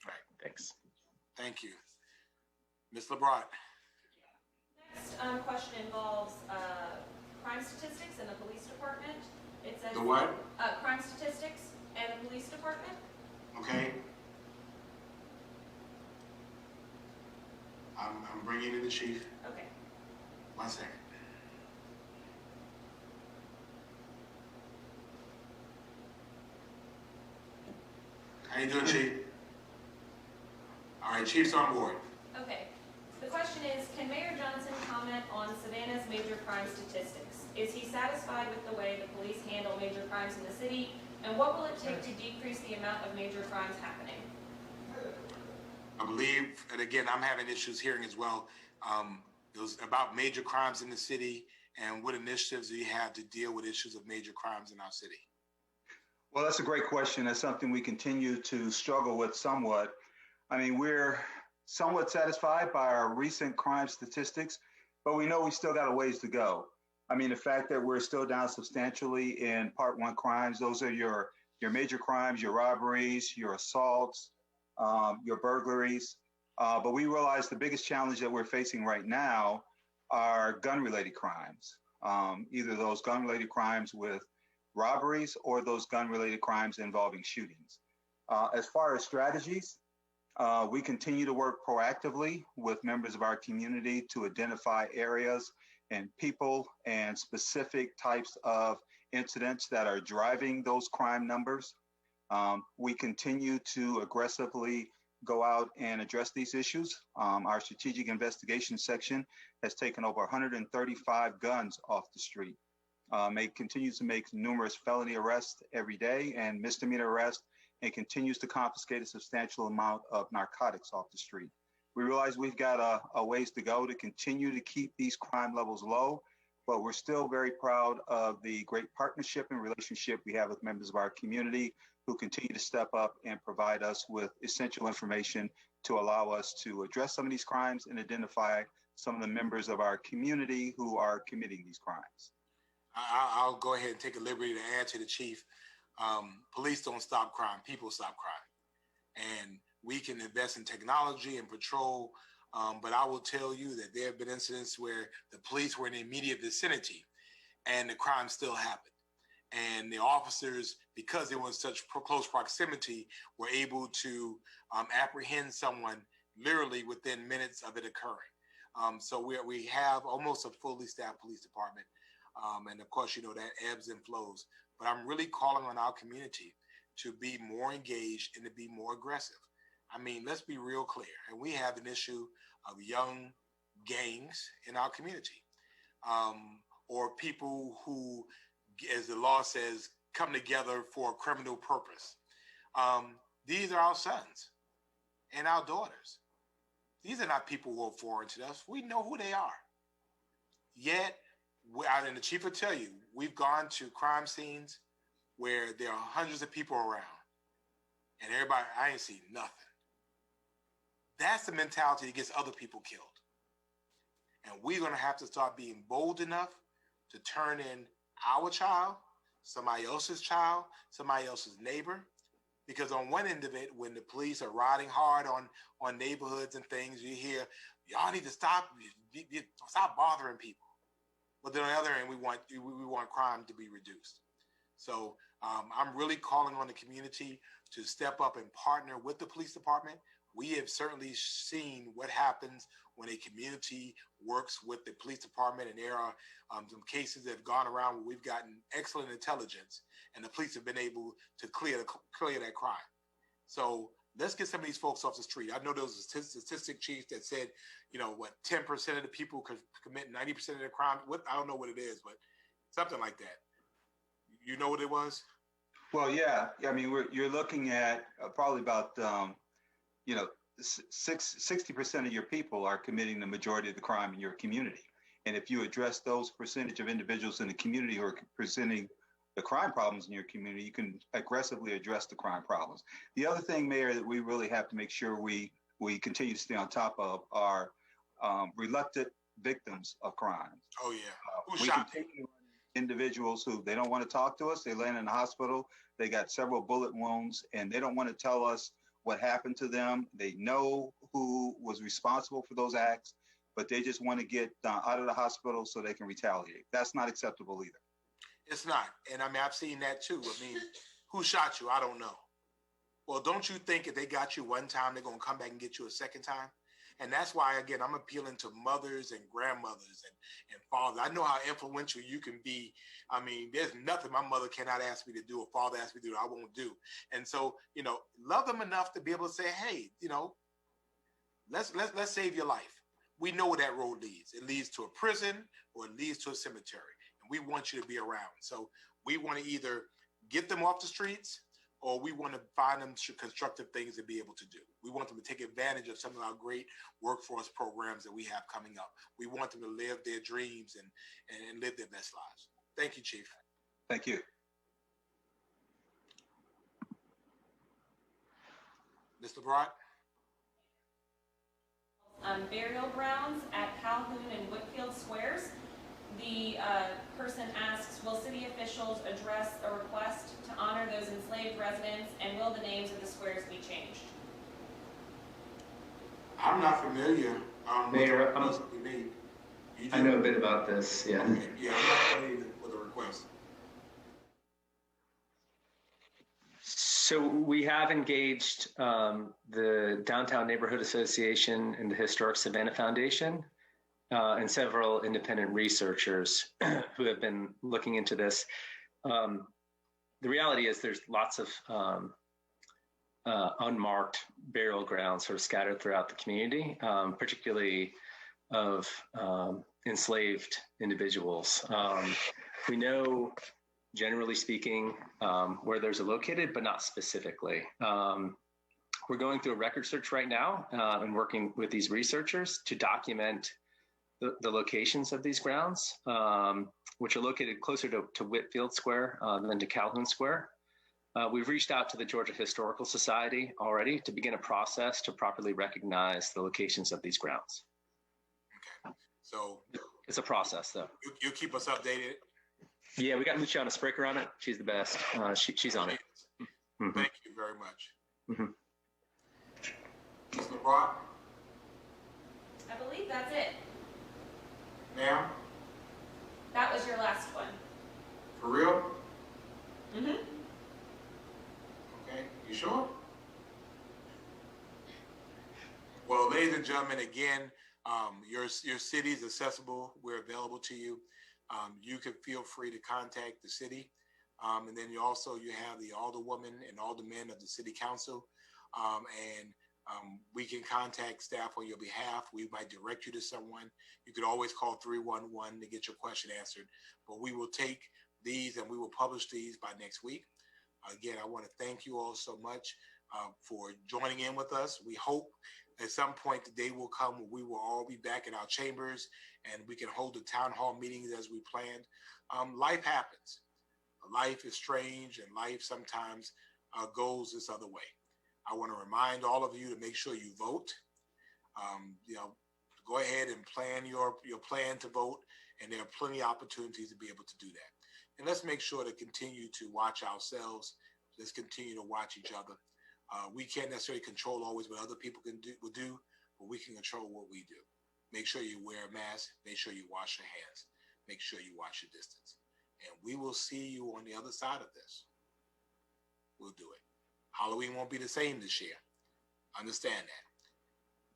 All right. Thanks. Thank you. Ms. LeBron. Next question involves crime statistics in the police department. It says the what? Crime statistics and the police department. Okay. I'm bringing in the chief. Okay. 1 second. How you doing, Chief? All right, Chief's on board. Okay. The question is, can Mayor Johnson comment on Savannah's major crime statistics? Is he satisfied with the way the police handle major crimes in the city? And what will it take to decrease the amount of major crimes happening? I believe, and again, I'm having issues hearing as well. It was about major crimes in the city and what initiatives do you have to deal with issues of major crimes in our city? Well, that's a great question. That's something we continue to struggle with somewhat. I mean, we're somewhat satisfied by our recent crime statistics, but we know we still got a ways to go. I mean, the fact that we're still down substantially in Part 1 crimes, those are your major crimes, your robberies, your assaults, your burglaries. But we realize the biggest challenge that we're facing right now are gun-related crimes, either those gun-related crimes with robberies or those gun-related crimes involving shootings. As far as strategies, we continue to work proactively with members of our community to identify areas and people and specific types of incidents that are driving those crime numbers. We continue to aggressively go out and address these issues. Our strategic investigation section has taken over 135 guns off the street. Continues to make numerous felony arrests every day and misdemeanor arrests, and continues to confiscate a substantial amount of narcotics off the street. We realize we've got a ways to go to continue to keep these crime levels low, but we're still very proud of the great partnership and relationship we have with members of our community who continue to step up and provide us with essential information to allow us to address some of these crimes and identify some of the members of our community who are committing these crimes. I'll go ahead and take a liberty to add to the chief. Police don't stop crime, people stop crime. And we can invest in technology and patrol, but I will tell you that there have been incidents where the police were in the immediate vicinity and the crime still happened. And the officers, because they were in such close proximity, were able to apprehend someone literally within minutes of it occurring. So we have almost a fully staffed police department. And of course, you know, that ebbs and flows. But I'm really calling on our community to be more engaged and to be more aggressive. I mean, let's be real clear. And we have an issue of young gangs in our community, or people who, as the law says, come together for a criminal purpose. These are our sons and our daughters. These are not people who are foreign to us. We know who they are. Yet, and the chief will tell you, we've gone to crime scenes where there are hundreds of people around and everybody, I ain't seen nothing. That's the mentality that gets other people killed. And we're going to have to start being bold enough to turn in our child, somebody else's child, somebody else's neighbor. Because on one end of it, when the police are riding hard on neighborhoods and things, you hear, y'all need to stop bothering people. But then on the other end, we want crime to be reduced. So I'm really calling on the community to step up and partner with the police department. We have certainly seen what happens when a community works with the police department, and there are some cases that have gone around where we've gotten excellent intelligence, and the police have been able to clear that crime. So let's get some of these folks off the street. I know there was a statistic, chief, that said, 10% of the people could commit 90% of the crime. I don't know what it is, but something like that. You know what it was? Well, yeah. I mean, you're looking at probably about 60% of your people are committing the majority of the crime in your community. And if you address those percentage of individuals in the community who are presenting the crime problems in your community, you can aggressively address the crime problems. The other thing, Mayor, that we really have to make sure we continue to stay on top of are reluctant victims of crimes. Oh, yeah. We continue individuals who they don't want to talk to us. They land in the hospital. They got several bullet wounds, and they don't want to tell us what happened to them. They know who was responsible for those acts, but they just want to get out of the hospital so they can retaliate. That's not acceptable either. It's not. And I mean, I've seen that too. I mean, who shot you? I don't know. Well, don't you think if they got you one time, they're going to come back and get you a second time? And that's why, again, I'm appealing to mothers and grandmothers and fathers. I know how influential you can be. I mean, there's nothing my mother cannot ask me to do or father asks me to do, I won't do. And so, love them enough to be able to say, hey, let's save your life. We know where that road leads. It leads to a prison or it leads to a cemetery. And we want you to be around. So we want to either get them off the streets or we want to find them constructive things to be able to do. We want them to take advantage of some of our great workforce programs that we have coming up. We want them to live their dreams and live their best lives. Thank you, Chief. Thank you. Mr. Broad? Burial grounds at Calhoun and Whitfield Squares. The person asks, will city officials address a request to honor those enslaved residents, and will the names of the squares be changed? I'm not familiar. Mayor, I know a bit about this, yeah. Okay. Yeah, I'm not familiar with the request. So we have engaged the Downtown Neighborhood Association and the Historic Savannah Foundation and several independent researchers who have been looking into this. The reality is there's lots of unmarked burial grounds sort of scattered throughout the community, particularly of enslaved individuals. We know, generally speaking, where those are located, but not specifically. We're going through a record search right now and working with these researchers to document the locations of these grounds, which are located closer to Whitfield Square than to Calhoun Square. We've reached out to the Georgia Historical Society already to begin a process to properly recognize the locations of these grounds. Okay, so it's a process, though. You keep us updated. Yeah, we got Luciana Spraker on it. She's the best. She's on it. Mm-hmm. Thank you very much. Mm-hmm. Ms. LeBron? I believe that's it. Ma'am? That was your last one. For real? Mm-hmm. Okay, you sure? Well, ladies and gentlemen, again, your city is accessible. We're available to you. You can feel free to contact the city. And then you have the alderwoman and aldermen of the city council. We can contact staff on your behalf. We might direct you to someone. You could always call 311 to get your question answered. But we will take these and we will publish these by next week. Again, I want to thank you all so much for joining in with us. We hope at some point the day will come where we will all be back in our chambers and we can hold the town hall meetings as we planned. Life happens. Life is strange and life sometimes goes this other way. I want to remind all of you to make sure you vote. Go ahead and plan your plan to vote, and there are plenty of opportunities to be able to do that. And let's make sure to continue to watch ourselves. Let's continue to watch each other. We can't necessarily control always what other people will do, but we can control what we do. Make sure you wear a mask. Make sure you wash your hands. Make sure you watch your distance. And we will see you on the other side of this. We'll do it. Halloween won't be the same this year. Understand that.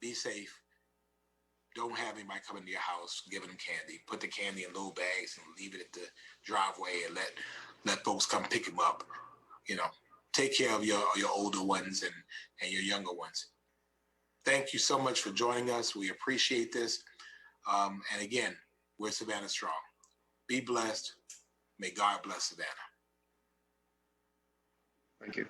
Be safe. Don't have anybody come into your house giving them candy. Put the candy in little bags and leave it at the driveway and let folks come pick them up. Take care of your older ones and your younger ones. Thank you so much for joining us. We appreciate this. And again, we're Savannah Strong. Be blessed. May God bless Savannah. Thank you.